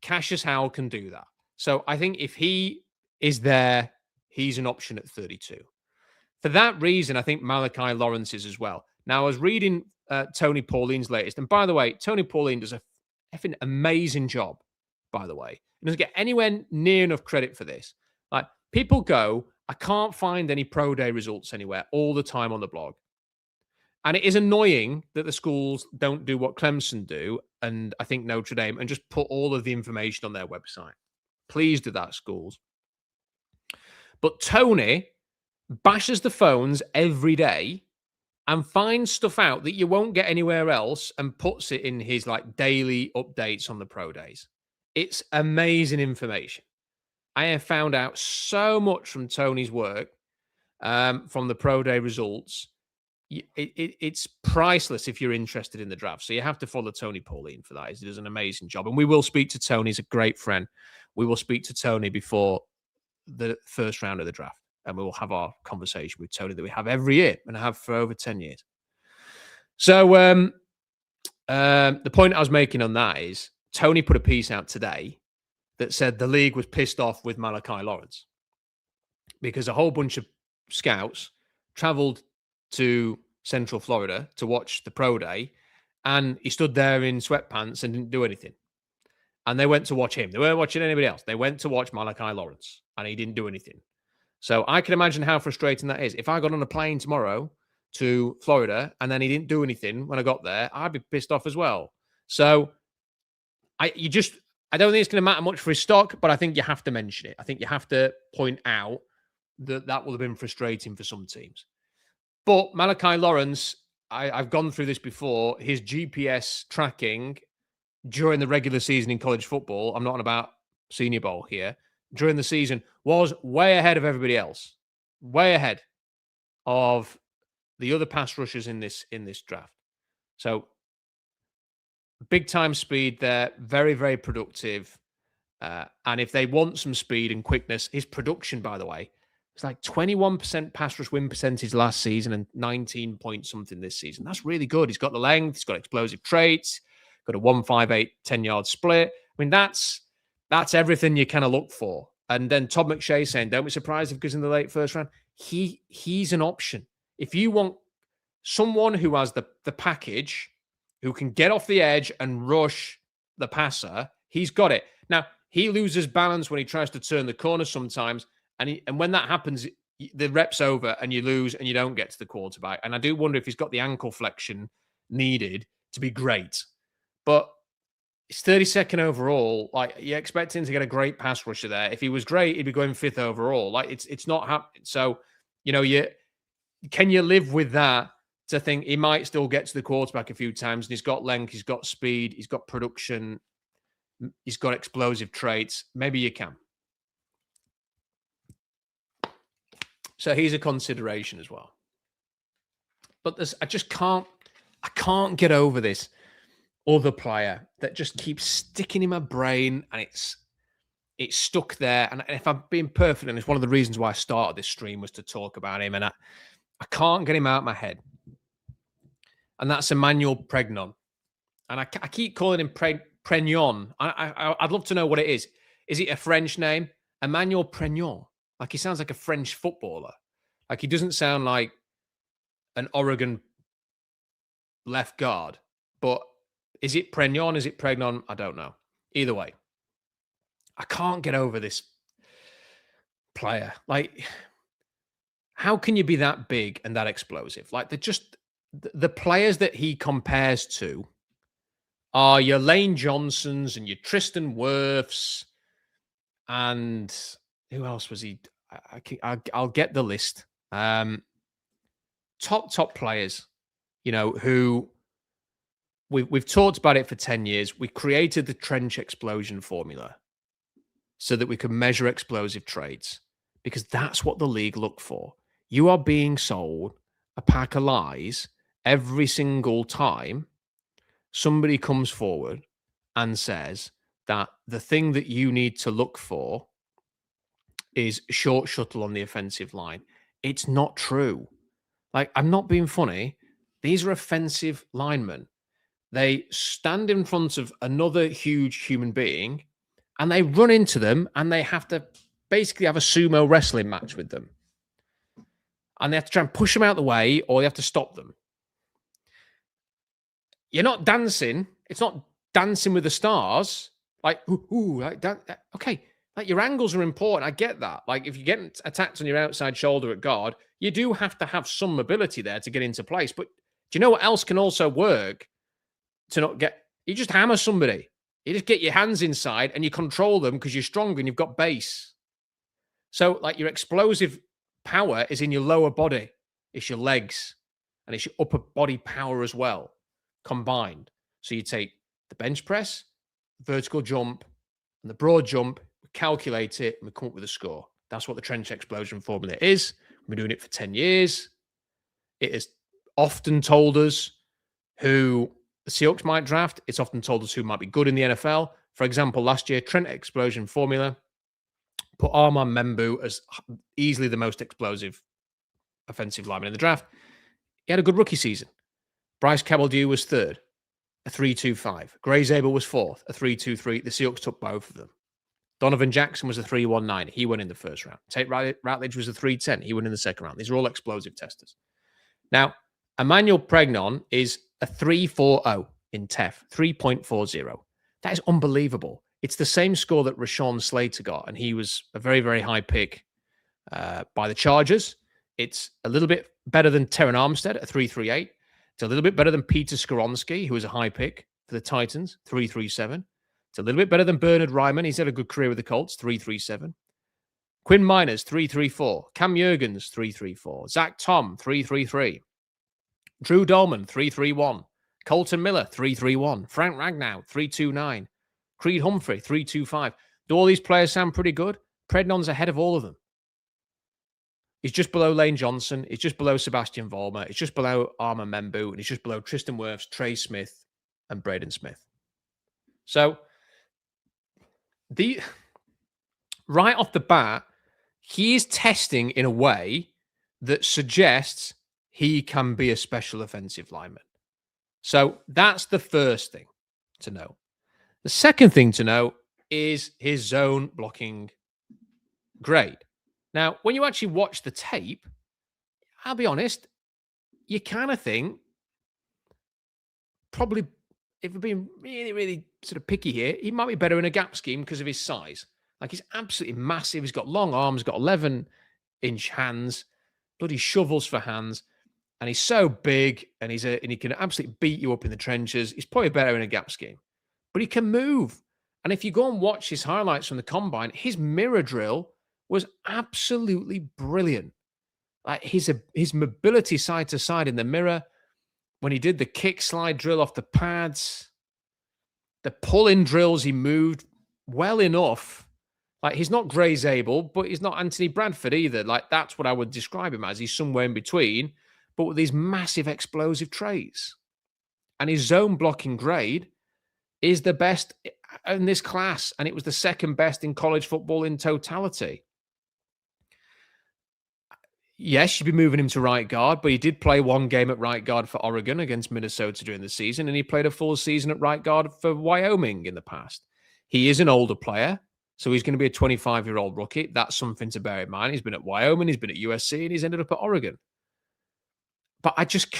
Cassius Howell can do that. So I think if he is there, he's an option at 32. For that reason, I think Malachi Lawrence is as well. Now, I was reading Tony Pauline's latest. And by the way, Tony Pauline does a effing amazing job, by the way. He doesn't get anywhere near enough credit for this. Like, people go, I can't find any pro day results anywhere all the time on the blog. And it is annoying that the schools don't do what Clemson do, and I think Notre Dame, and just put all of the information on their website. Please do that, schools. But Tony bashes the phones every day and finds stuff out that you won't get anywhere else, and puts it in his like daily updates on the pro days. It's amazing information. I have found out so much from Tony's work, from the pro day results. It's priceless if you're interested in the draft. So you have to follow Tony Pauline for that. He does an amazing job. And we will speak to Tony. He's a great friend. We will speak to Tony before the first round of the draft. And we will have our conversation with Tony that we have every year and have for over 10 years. So the point I was making on that is, Tony put a piece out today that said the league was pissed off with Malachi Lawrence because a whole bunch of scouts traveled to Central Florida to watch the pro day, And he stood there in sweatpants and didn't do anything. And they went to watch him. They weren't watching anybody else. They went to watch Malachi Lawrence, and he didn't do anything. So I can imagine how frustrating that is. If I got on a plane tomorrow to Florida and then he didn't do anything when I got there, I'd be pissed off as well. So I don't think it's going to matter much for his stock, but I think you have to mention it. I think you have to point out that will have been frustrating for some teams. But Malachi Lawrence, I've gone through this before. His GPS tracking during the regular season in college football, I'm not on about Senior Bowl here, during the season was way ahead of everybody else, way ahead of the other pass rushers in this draft. So big time speed there, very, very productive. And if they want some speed and quickness, his production, by the way, it's like 21% pass rush win percentage last season and 19 point something this season. That's really good. He's got the length, he's got explosive traits, got a 1.58 10-yard split. I mean, that's everything you kind of look for. And then Todd McShay saying, don't be surprised if he goes in the late first round. He's an option. If you want someone who has the package, who can get off the edge and rush the passer, he's got it. Now, he loses balance when he tries to turn the corner sometimes. And when that happens, the rep's over and you lose and you don't get to the quarterback. And I do wonder if he's got the ankle flexion needed to be great. But it's 32nd overall. Like, you're expecting to get a great pass rusher there. If he was great, he'd be going 5th overall. Like, it's not happening. So, can you live with that to think he might still get to the quarterback a few times? And he's got length, he's got speed, he's got production, he's got explosive traits. Maybe you can. So he's a consideration as well. But I can't get over this other player that just keeps sticking in my brain, and it's stuck there. And if I'm being perfect, and it's one of the reasons why I started this stream was to talk about him, and I can't get him out of my head. And that's Emanuel Pregnon. And I keep calling him Pregnon. I'd love to know what it is. Is it a French name? Emanuel Pregnon. Like, he sounds like a French footballer. Like, he doesn't sound like an Oregon left guard. But is it Pregnon? Is it Pregnon? I don't know. Either way, I can't get over this player. Like, how can you be that big and that explosive? Like, the players that he compares to are your Lane Johnsons and your Tristan Wirfs, and who else was he? I'll get the list. Top players, who we've talked about it for 10 years. We created the trench explosion formula so that we could measure explosive traits, because that's what the league look for. You are being sold a pack of lies every single time somebody comes forward and says that the thing that you need to look for is short shuttle on the offensive line. It's not true. Like, I'm not being funny. These are offensive linemen. They stand in front of another huge human being and they run into them, and they have to basically have a sumo wrestling match with them. And they have to try and push them out of the way, or they have to stop them. You're not dancing. It's not Dancing with the Stars. Like, like that. Okay. Like, your angles are important. I get that. Like, if you get attacked on your outside shoulder at guard, you do have to have some mobility there to get into place. But do you know what else can also work to not get? You just hammer somebody. You just get your hands inside and you control them because you're strong and you've got base. So, like, your explosive power is in your lower body. It's your legs. And it's your upper body power as well, combined. So you take the bench press, vertical jump, and the broad jump, we calculate it, and we come up with a score. That's what the trench explosion formula is. We've been doing it for 10 years. It has often told us who the Seahawks might draft. It's often told us who might be good in the NFL. For example, last year, Trent explosion formula put Armand Membu as easily the most explosive offensive lineman in the draft. He had a good rookie season. Bryce Cabaldier was third, a 3.25. Gray Zabel was fourth, a 3.23. The Seahawks took both of them. Donovan Jackson was a 3.19. He went in the first round. Tate Ratledge was a 3.10. He went in the second round. These are all explosive testers. Now, Emanuel Pregnon is a 3.40 in TEF, 3.40. That is unbelievable. It's the same score that Rashawn Slater got, and he was a very, very high pick by the Chargers. It's a little bit better than Terran Armstead at 3.38. It's a little bit better than Peter Skoronski, who was a high pick for the Titans, 3.37. It's a little bit better than Bernard Ryman. He's had a good career with the Colts, 3.37. Quinn Miners, 3.34. Cam Jurgens, 3.34. Zach Tom, 3.33. Drew Dolman, 3.31. Colton Miller, 3.31. Frank Ragnow, 3.29. Creed Humphrey, 3.25. Do all these players sound pretty good? Pregnon's ahead of all of them. He's just below Lane Johnson. He's just below Sebastian Vollmer. He's just below Armor Membu. And he's just below Tristan Wirfs, Trey Smith, and Braden Smith. So, right off the bat, he is testing in a way that suggests he can be a special offensive lineman. So that's the first thing to know. The second thing to know is his zone blocking grade. Now, when you actually watch the tape, I'll be honest, you kind of think probably, if we're being really, really sort of picky here, he might be better in a gap scheme because of his size. Like, he's absolutely massive. He's got long arms, got 11-inch hands, bloody shovels for hands. And he's so big, and he can absolutely beat you up in the trenches. He's probably better in a gap scheme. But he can move. And if you go and watch his highlights from the combine, his mirror drill was absolutely brilliant. Like, his mobility side to side in the mirror, when he did the kick slide drill off the pads, the pull-in drills, he moved well enough. Like, he's not Gray Zabel, but he's not Anthony Bradford either. Like, that's what I would describe him as. He's somewhere in between, but with these massive explosive traits. And his zone blocking grade is the best in this class, and it was the second best in college football in totality. Yes, you'd be moving him to right guard, but he did play one game at right guard for Oregon against Minnesota during the season, and he played a full season at right guard for Wyoming in the past. He is an older player, so he's going to be a 25-year-old rookie. That's something to bear in mind. He's been at Wyoming, he's been at USC, and he's ended up at Oregon. But I just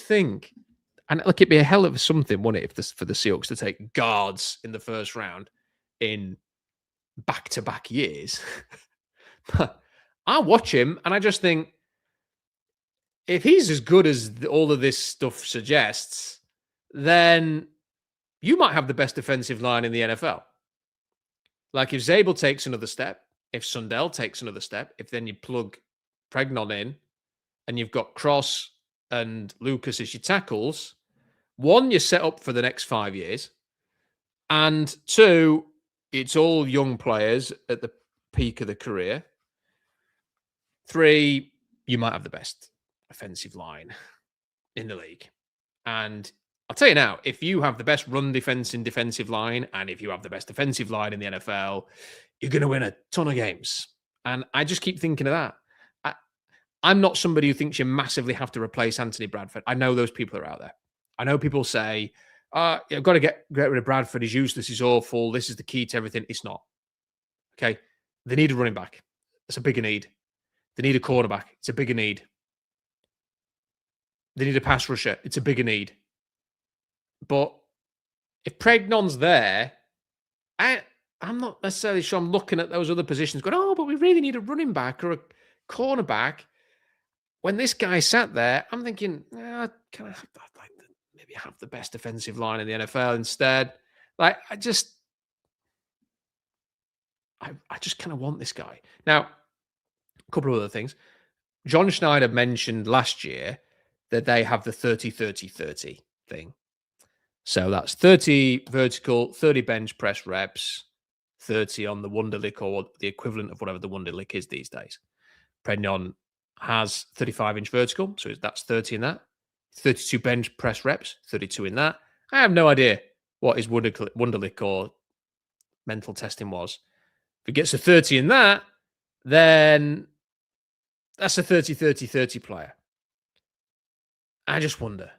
think, and look, it'd be a hell of something, wouldn't it, for the Seahawks to take guards in the first round in back-to-back years. But I watch him, and I just think, if he's as good as all of this stuff suggests, then you might have the best defensive line in the NFL. Like, if Zabel takes another step, if Sundell takes another step, if then you plug Pregnon in, and you've got Cross and Lucas as your tackles, one, you're set up for the next 5 years. And two, it's all young players at the peak of the career. Three, you might have the best offensive line in the league. And I'll tell you now, if you have the best run defense in defensive line, and if you have the best defensive line in the NFL, you're going to win a ton of games. And I just keep thinking of that. I'm not somebody who thinks you massively have to replace Anthony Bradford. I know those people are out there. I know people say, you've got to get rid of Bradford. He's useless. He's awful. This is the key to everything. It's not. Okay. They need a running back. It's a bigger need. They need a quarterback. It's a bigger need. They need a pass rusher. It's a bigger need. But if Pregnon's there, I'm not necessarily sure I'm looking at those other positions going, oh, but we really need a running back or a cornerback. When this guy sat there, I'm thinking, I'd like to maybe have the best defensive line in the NFL instead. Like, I just kind of want this guy. Now, a couple of other things. John Schneider mentioned last year that they have the 30-30-30 thing. So that's 30 vertical, 30 bench press reps, 30 on the Wonderlic, or the equivalent of whatever the Wonderlic is these days. Pregnon has 35-inch vertical, so that's 30 in that. 32 bench press reps, 32 in that. I have no idea what his Wonderlic or mental testing was. If he gets a 30 in that, then that's a 30-30-30 player. I just wonder.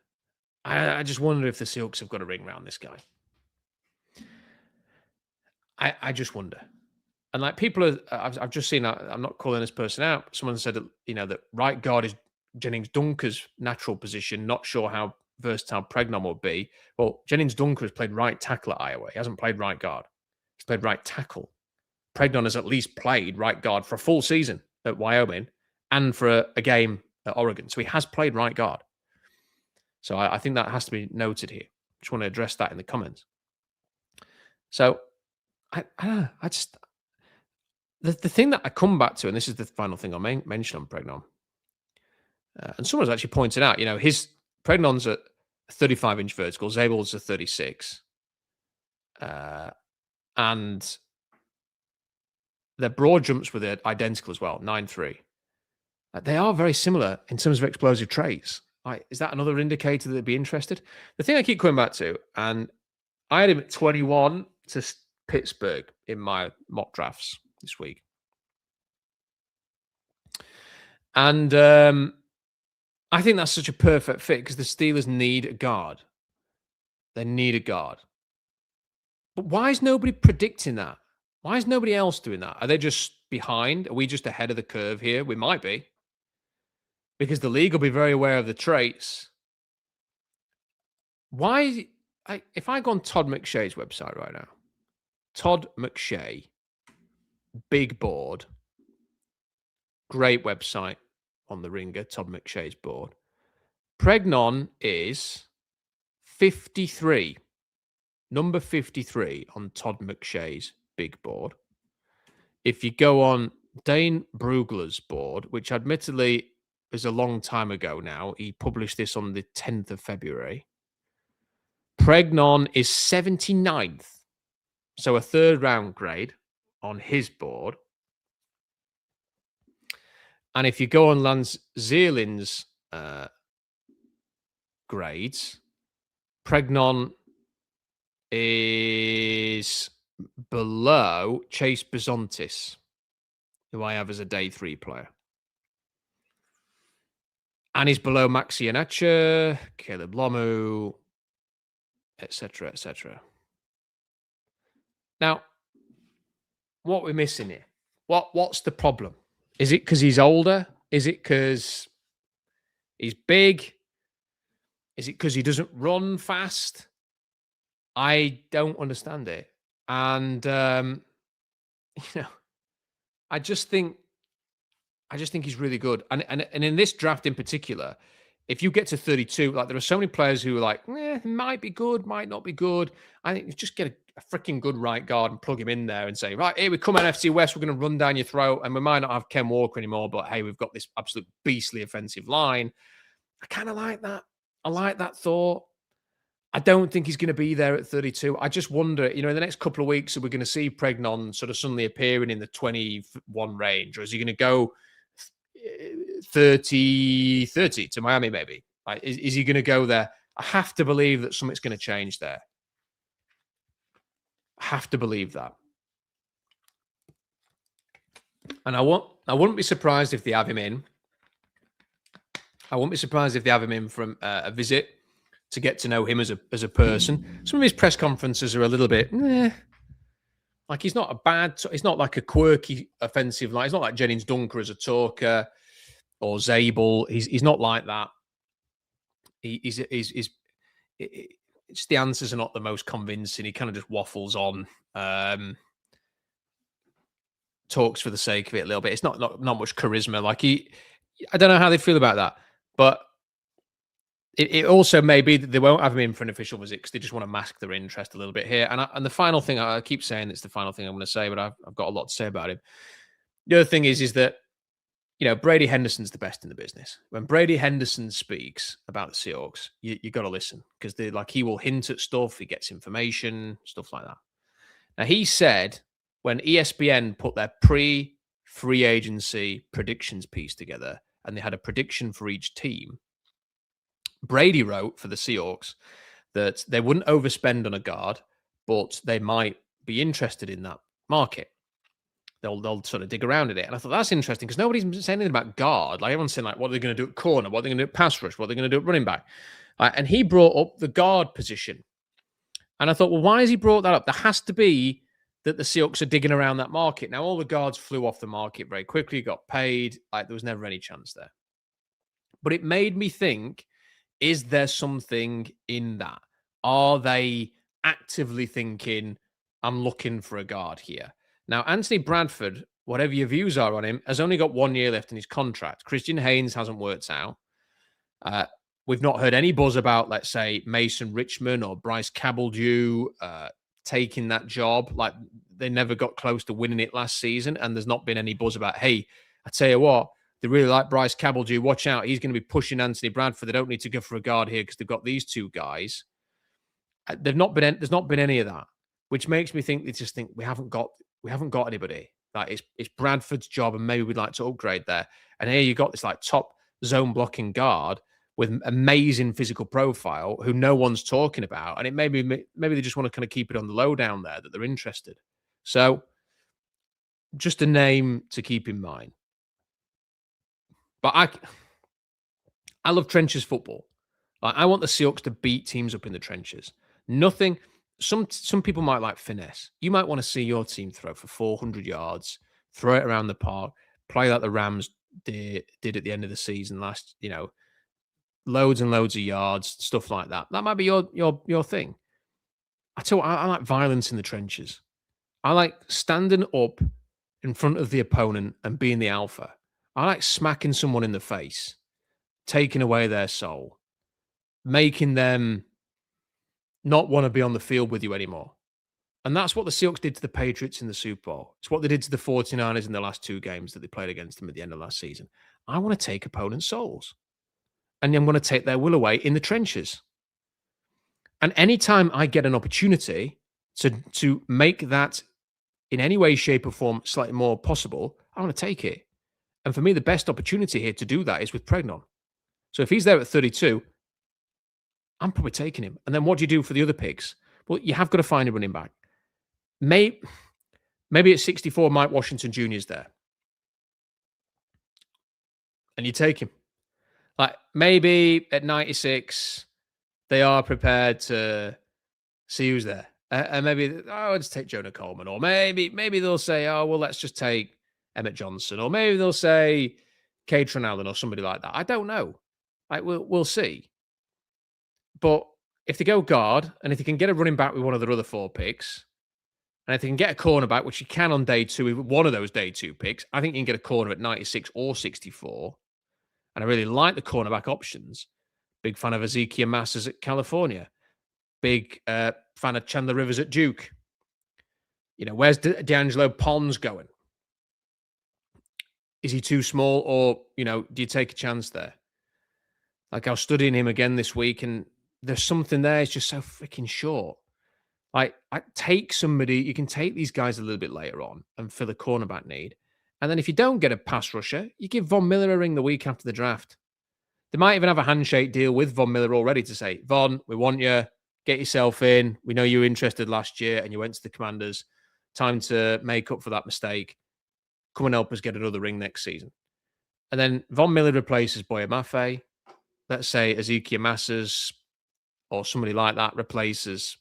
I just wonder if the Seahawks have got a ring around this guy. I just wonder. And like, people are, I've just seen, I'm not calling this person out. Someone said, that right guard is Jennings Dunker's natural position. Not sure how versatile Pregnon would be. Well, Jennings Dunker has played right tackle at Iowa. He hasn't played right guard. He's played right tackle. Pregnon has at least played right guard for a full season at Wyoming and for a game at Oregon. So he has played right guard. So I think that has to be noted here. Just want to address that in the comments. So I don't know. I just the thing that I come back to, and this is the final thing I'll mention on Pregnon, and someone's actually pointed out, his Pregnon's at 35-inch vertical, Zabel's a 36, and their broad jumps were identical as well, 9.3. They are very similar in terms of explosive traits. Is that another indicator that they'd be interested? The thing I keep coming back to, and I had him at 21 to Pittsburgh in my mock drafts this week. And I think that's such a perfect fit because the Steelers need a guard. They need a guard. But why is nobody predicting that? Why is nobody else doing that? Are they just behind? Are we just ahead of the curve here? We might be. Because the league will be very aware of the traits. Why? If I go on Todd McShay's website right now, Todd McShay, big board, great website on the Ringer, Todd McShay's board. Pregnon is 53, number 53 on Todd McShay's big board. If you go on Dane Brugler's board, which admittedly is a long time ago now, he published this on the 10th of February. Pregnon is 79th, so a third round grade on his board. And if you go on Lance Zierlein's grades, Pregnon is below Chase Bezontis, who I have as a day 3 player. And he's below Maxi Anacha, Caleb Lomu, etc., etc. Now, what we're missing here? What's the problem? Is it because he's older? Is it because he's big? Is it because he doesn't run fast? I don't understand it. And I just think he's really good. And in this draft in particular, if you get to 32, like there are so many players who are like, might be good, might not be good. I think you just get a freaking good right guard and plug him in there and say, right, here we come NFC West, we're going to run down your throat. And we might not have Ken Walker anymore, but hey, we've got this absolute beastly offensive line. I kind of like that. I like that thought. I don't think he's going to be there at 32. I just wonder, in the next couple of weeks, are we going to see Pregnon sort of suddenly appearing in the 21 range? Or is he going to go 30 to Miami maybe? Is he going to go there? I have to believe that something's going to change there. I have to believe that. And I wouldn't be surprised if they have him in. I wouldn't be surprised if they have him in from a visit to get to know him as a person. Some of his press conferences are a little bit, like he's not he's not like a quirky offensive line. He's not like Jennings Dunker as a talker or Zabel. He's not like that. He's the answers are not the most convincing. He kind of just waffles on, talks for the sake of it a little bit. It's not much charisma. I don't know how they feel about that, but it also may be that they won't have him in for an official visit because they just want to mask their interest a little bit here. And the final thing, I keep saying it's the final thing I'm going to say, but I've got a lot to say about him. The other thing is that, Brady Henderson's the best in the business. When Brady Henderson speaks about the Seahawks, you got to listen because he will hint at stuff. He gets information, stuff like that. Now, he said when ESPN put their pre-free agency predictions piece together and they had a prediction for each team, Brady wrote for the Seahawks that they wouldn't overspend on a guard, but they might be interested in that market. They'll sort of dig around in it. And I thought that's interesting because nobody's saying anything about guard. Like everyone's saying, what are they going to do at corner? What are they going to do at pass rush? What are they going to do at running back? And he brought up the guard position. And I thought, well, why has he brought that up? There has to be that the Seahawks are digging around that market. Now, all the guards flew off the market very quickly, got paid. There was never any chance there. But it made me think, Is there something in that? Are they actively thinking, I'm looking for a guard here? Now, Anthony Bradford, whatever your views are on him, has only got 1 year left in his contract. Christian Haynes hasn't worked out. Uh, we've not heard any buzz about, let's say, Mason Richmond or Bryce Cabaldew taking that job. Like, they never got close to winning it last season, and there's not been any buzz about, hey, I tell you what, they really like Bryce Cabaldew. Watch out, he's going to be pushing Anthony Bradford. They don't need to go for a guard here because they've got these two guys. There's not been any of that, which makes me think they just think we haven't got anybody. Like, it's Bradford's job, and maybe we'd like to upgrade there. And here you got this like top zone blocking guard with amazing physical profile who no one's talking about, and it maybe they just want to kind of keep it on the low down there that they're interested. So, just a name to keep in mind. But I love trenches football. Like, I want the Seahawks to beat teams up in the trenches. Nothing. Some people might like finesse. You might want to see your team throw for 400 yards, throw it around the park, play like the Rams did at the end of the season last. Loads and loads of yards, stuff like that. That might be your thing. I tell you what, I like violence in the trenches. I like standing up in front of the opponent and being the alpha. I like smacking someone in the face, taking away their soul, making them not want to be on the field with you anymore. And that's what the Seahawks did to the Patriots in the Super Bowl. It's what they did to the 49ers in the last two games that they played against them at the end of last season. I want to take opponents' souls. And I'm going to take their will away in the trenches. And anytime I get an opportunity to make that in any way, shape, or form slightly more possible, I want to take it. And for me, the best opportunity here to do that is with Pregnon. So if he's there at 32, I'm probably taking him. And then what do you do for the other picks? Well, you have got to find a running back. Maybe at 64, Mike Washington Jr. is there. And you take him. Like, maybe at 96, they are prepared to see who's there. And maybe, let's take Jonah Coleman. Or maybe they'll say, well, let's just take Emmett Johnson. Or maybe they'll say Catron Allen or somebody like that. I don't know. Like, we'll see. But if they go guard, and if they can get a running back with one of their other four picks, and if they can get a cornerback, which you can on day two with one of those day two picks, I think you can get a corner at 96 or 64. And I really like the cornerback options. Big fan of Ezekiel Masters at California. Big fan of Chandler Rivers at Duke. Where's D'Angelo Pons going? Is he too small, or, do you take a chance there? Like, I was studying him again this week, and there's something there. It's just so freaking short. Like, I take somebody, you can take these guys a little bit later on and fill a cornerback need. And then if you don't get a pass rusher, you give Von Miller a ring the week after the draft. They might even have a handshake deal with Von Miller already to say, Von, we want you. Get yourself in. We know you were interested last year and you went to the Commanders. Time to make up for that mistake. Come and help us get another ring next season. And then Von Miller replaces Boye Mafe. Let's say Ezekiel Masters or somebody like that replaces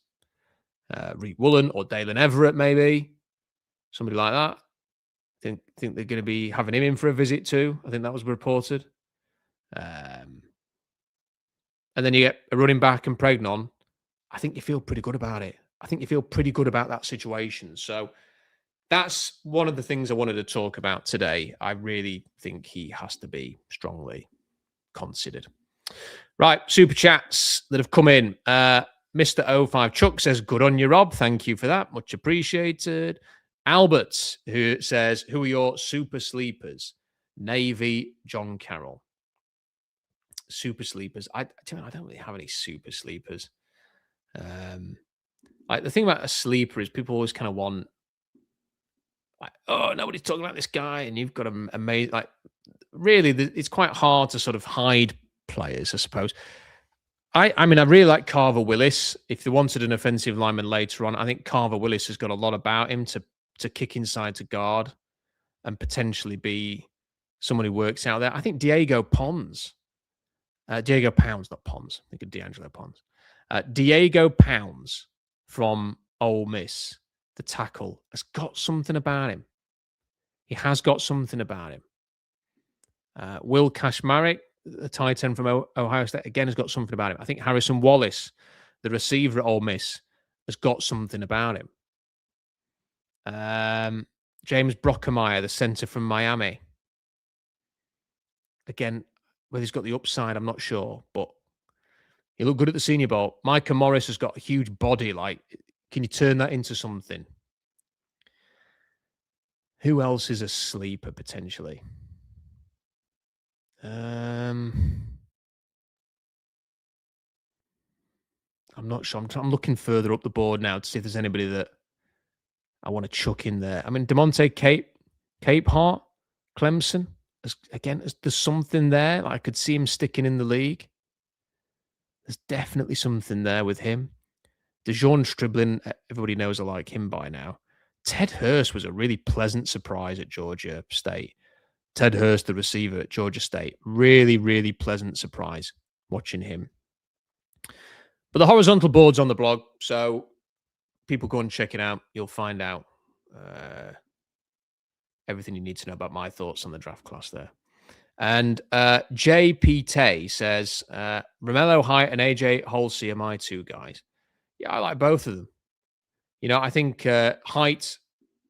Reed Woolen or Dalen Everett, maybe. Somebody like that. Think they're going to be having him in for a visit too. I think that was reported. And then you get a running back and Pregnon. I think you feel pretty good about it. I think you feel pretty good about that situation. So that's one of the things I wanted to talk about today. I really think he has to be strongly considered. Right, super chats that have come in. Mr. 05 Chuck says, good on you, Rob. Thank you for that. Much appreciated. Albert, who says, who are your super sleepers? Navy, John Carroll. Super sleepers. I don't really have any super sleepers. Like, the thing about a sleeper is people always kind of want, like, oh, nobody's talking about this guy, and you've got a amazing, like, really, it's quite hard to sort of hide players, I suppose. I mean, I really like Carver Willis. If they wanted an offensive lineman later on, I think Carver Willis has got a lot about him to kick inside to guard and potentially be someone who works out there. I think Diego Pounds, not Pons. I think of D'Angelo Pons. Diego Pounds from Ole Miss, the tackle, has got something about him. He has got something about him. Will Kashmarek, the tight end from Ohio State, again, has got something about him. I think Harrison Wallace, the receiver at Ole Miss, has got something about him. James Brockermeyer, the center from Miami. Again, whether he's got the upside, I'm not sure, but he looked good at the Senior Bowl. Micah Morris has got a huge body. Like, can you turn that into something? Who else is a sleeper potentially? I'm not sure. I'm looking further up the board now to see if there's anybody that I want to chuck in there. I mean, DeMonte Capehart, Clemson. Again, there's something there. I could see him sticking in the league. There's definitely something there with him. DeJean Striblin, everybody knows I like him by now. Ted Hurst was a really pleasant surprise at Georgia State. Ted Hurst, the receiver at Georgia State. Really, really pleasant surprise watching him. But the horizontal board's on the blog, so people go and check it out. You'll find out everything you need to know about my thoughts on the draft class there. And JP Tay says, Romello Height and AJ Halsey are my two guys. Yeah, I like both of them. You know, I think Height,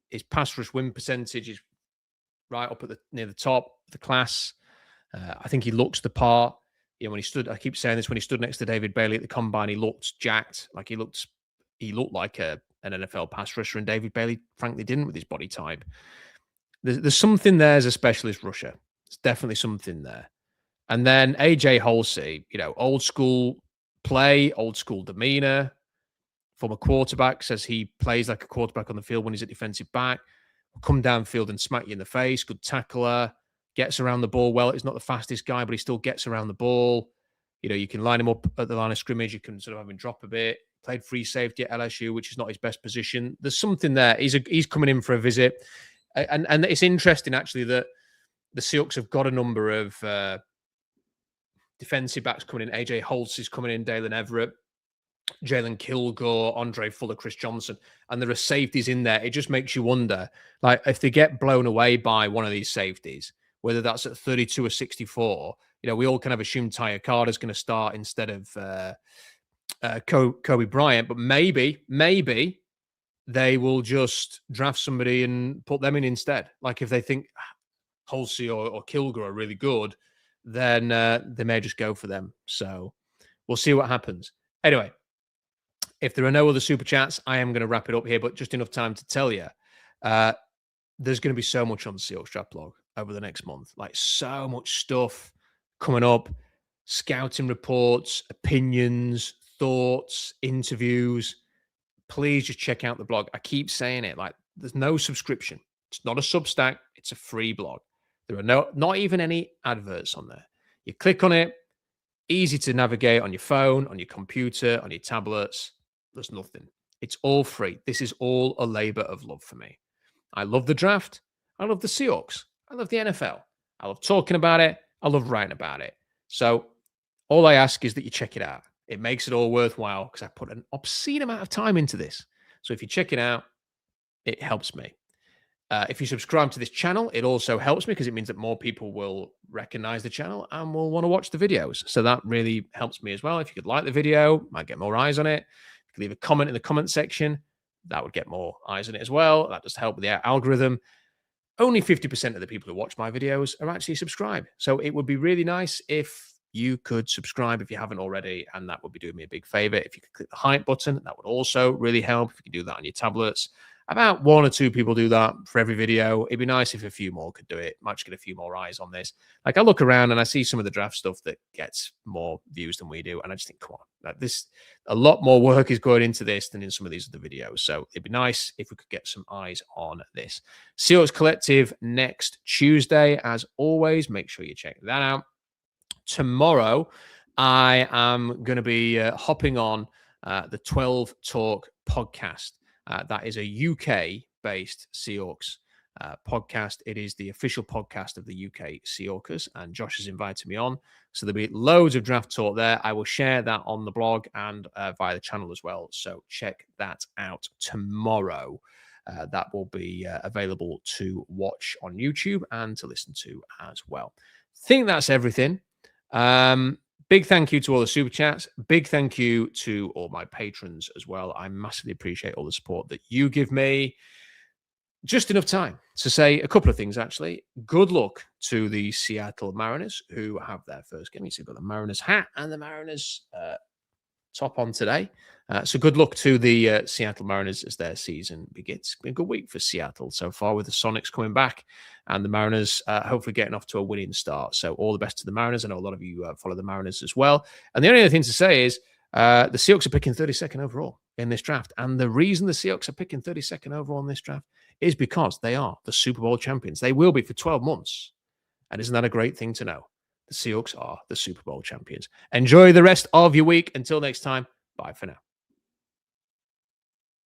his pass rush win percentage is right up at near the top of the class. I think he looks the part. You know, when he stood, I keep saying this, when he stood next to David Bailey at the combine, he looked jacked. Like he looked like an NFL pass rusher, and David Bailey, frankly, didn't with his body type. There's something there as a specialist rusher. There's definitely something there. And then AJ Halsey, you know, old school play, old school demeanor. Former quarterback, says he plays like a quarterback on the field when he's a defensive back. Will come downfield and smack you in the face. Good tackler. Gets around the ball well. He's not the fastest guy, but he still gets around the ball. You know, you can line him up at the line of scrimmage. You can sort of have him drop a bit. Played free safety at LSU, which is not his best position. There's something there. He's coming in for a visit. And it's interesting, actually, that the Seahawks have got a number of defensive backs coming in. AJ Holtz is coming in, Dalen Everett, Jalen Kilgore, Andre Fuller, Chris Johnson, and there are safeties in there. It just makes you wonder, like, if they get blown away by one of these safeties, whether that's at 32 or 64, you know, we all kind of assume Tyre Carter's going to start instead of Kobe Bryant, but maybe they will just draft somebody and put them in instead. Like if they think Halsey or Kilgore are really good, then they may just go for them. So we'll see what happens. Anyway, if there are no other super chats, I am going to wrap it up here, but just enough time to tell you, there's going to be so much on the Seahawks Draft blog over the next month. Like so much stuff coming up, scouting reports, opinions, thoughts, interviews. Please just check out the blog. I keep saying it, like there's no subscription. It's not a Substack. It's a free blog. There are not even any adverts on there. You click on it, easy to navigate on your phone, on your computer, on your tablets. There's nothing. It's all free. This is all a labor of love for me. I love the draft. I love the Seahawks. I love the NFL. I love talking about it. I love writing about it. So all I ask is that you check it out. It makes it all worthwhile because I put an obscene amount of time into this. So if you check it out, it helps me. If you subscribe to this channel, it also helps me because it means that more people will recognize the channel and will want to watch the videos. So that really helps me as well. If you could like the video, might get more eyes on it. If you could leave a comment in the comment section, that would get more eyes on it as well. That just help with the algorithm. Only 50% of the people who watch my videos are actually subscribed. So it would be really nice if you could subscribe if you haven't already, and that would be doing me a big favor. If you could click the hype button, that would also really help. If you could do that on your tablets. About 1 or 2 people do that for every video. It'd be nice if a few more could do it. Might just get a few more eyes on this. Like I look around and I see some of the draft stuff that gets more views than we do, and I just think, come on, like this, a lot more work is going into this than in some of these other videos. So it'd be nice if we could get some eyes on this. Seahawks Collective next Tuesday, as always. Make sure you check that out. Tomorrow, I am going to be hopping on the 12 Talk podcast. That is a UK-based Seahawks podcast. It is the official podcast of the UK Seahawkers, and Josh has invited me on. So there'll be loads of draft talk there. I will share that on the blog and via the channel as well. So check that out tomorrow. That will be available to watch on YouTube and to listen to as well. I think that's everything. Big thank you to all the super chats. Big thank you to all my patrons as well. I massively appreciate all the support that you give me. Just enough time to say a couple of things, actually. Good luck to the Seattle Mariners, who have their first game. You see, got the Mariners hat and the Mariners top on today. So good luck to the Seattle Mariners as their season begins. It's been a good week for Seattle so far, with the Sonics coming back and the Mariners hopefully getting off to a winning start. So all the best to the Mariners. I know a lot of you follow the Mariners as well. And the only other thing to say is the Seahawks are picking 32nd overall in this draft. And the reason the Seahawks are picking 32nd overall in this draft is because they are the Super Bowl champions. They will be for 12 months. And isn't that a great thing to know? The Seahawks are the Super Bowl champions. Enjoy the rest of your week. Until next time, bye for now.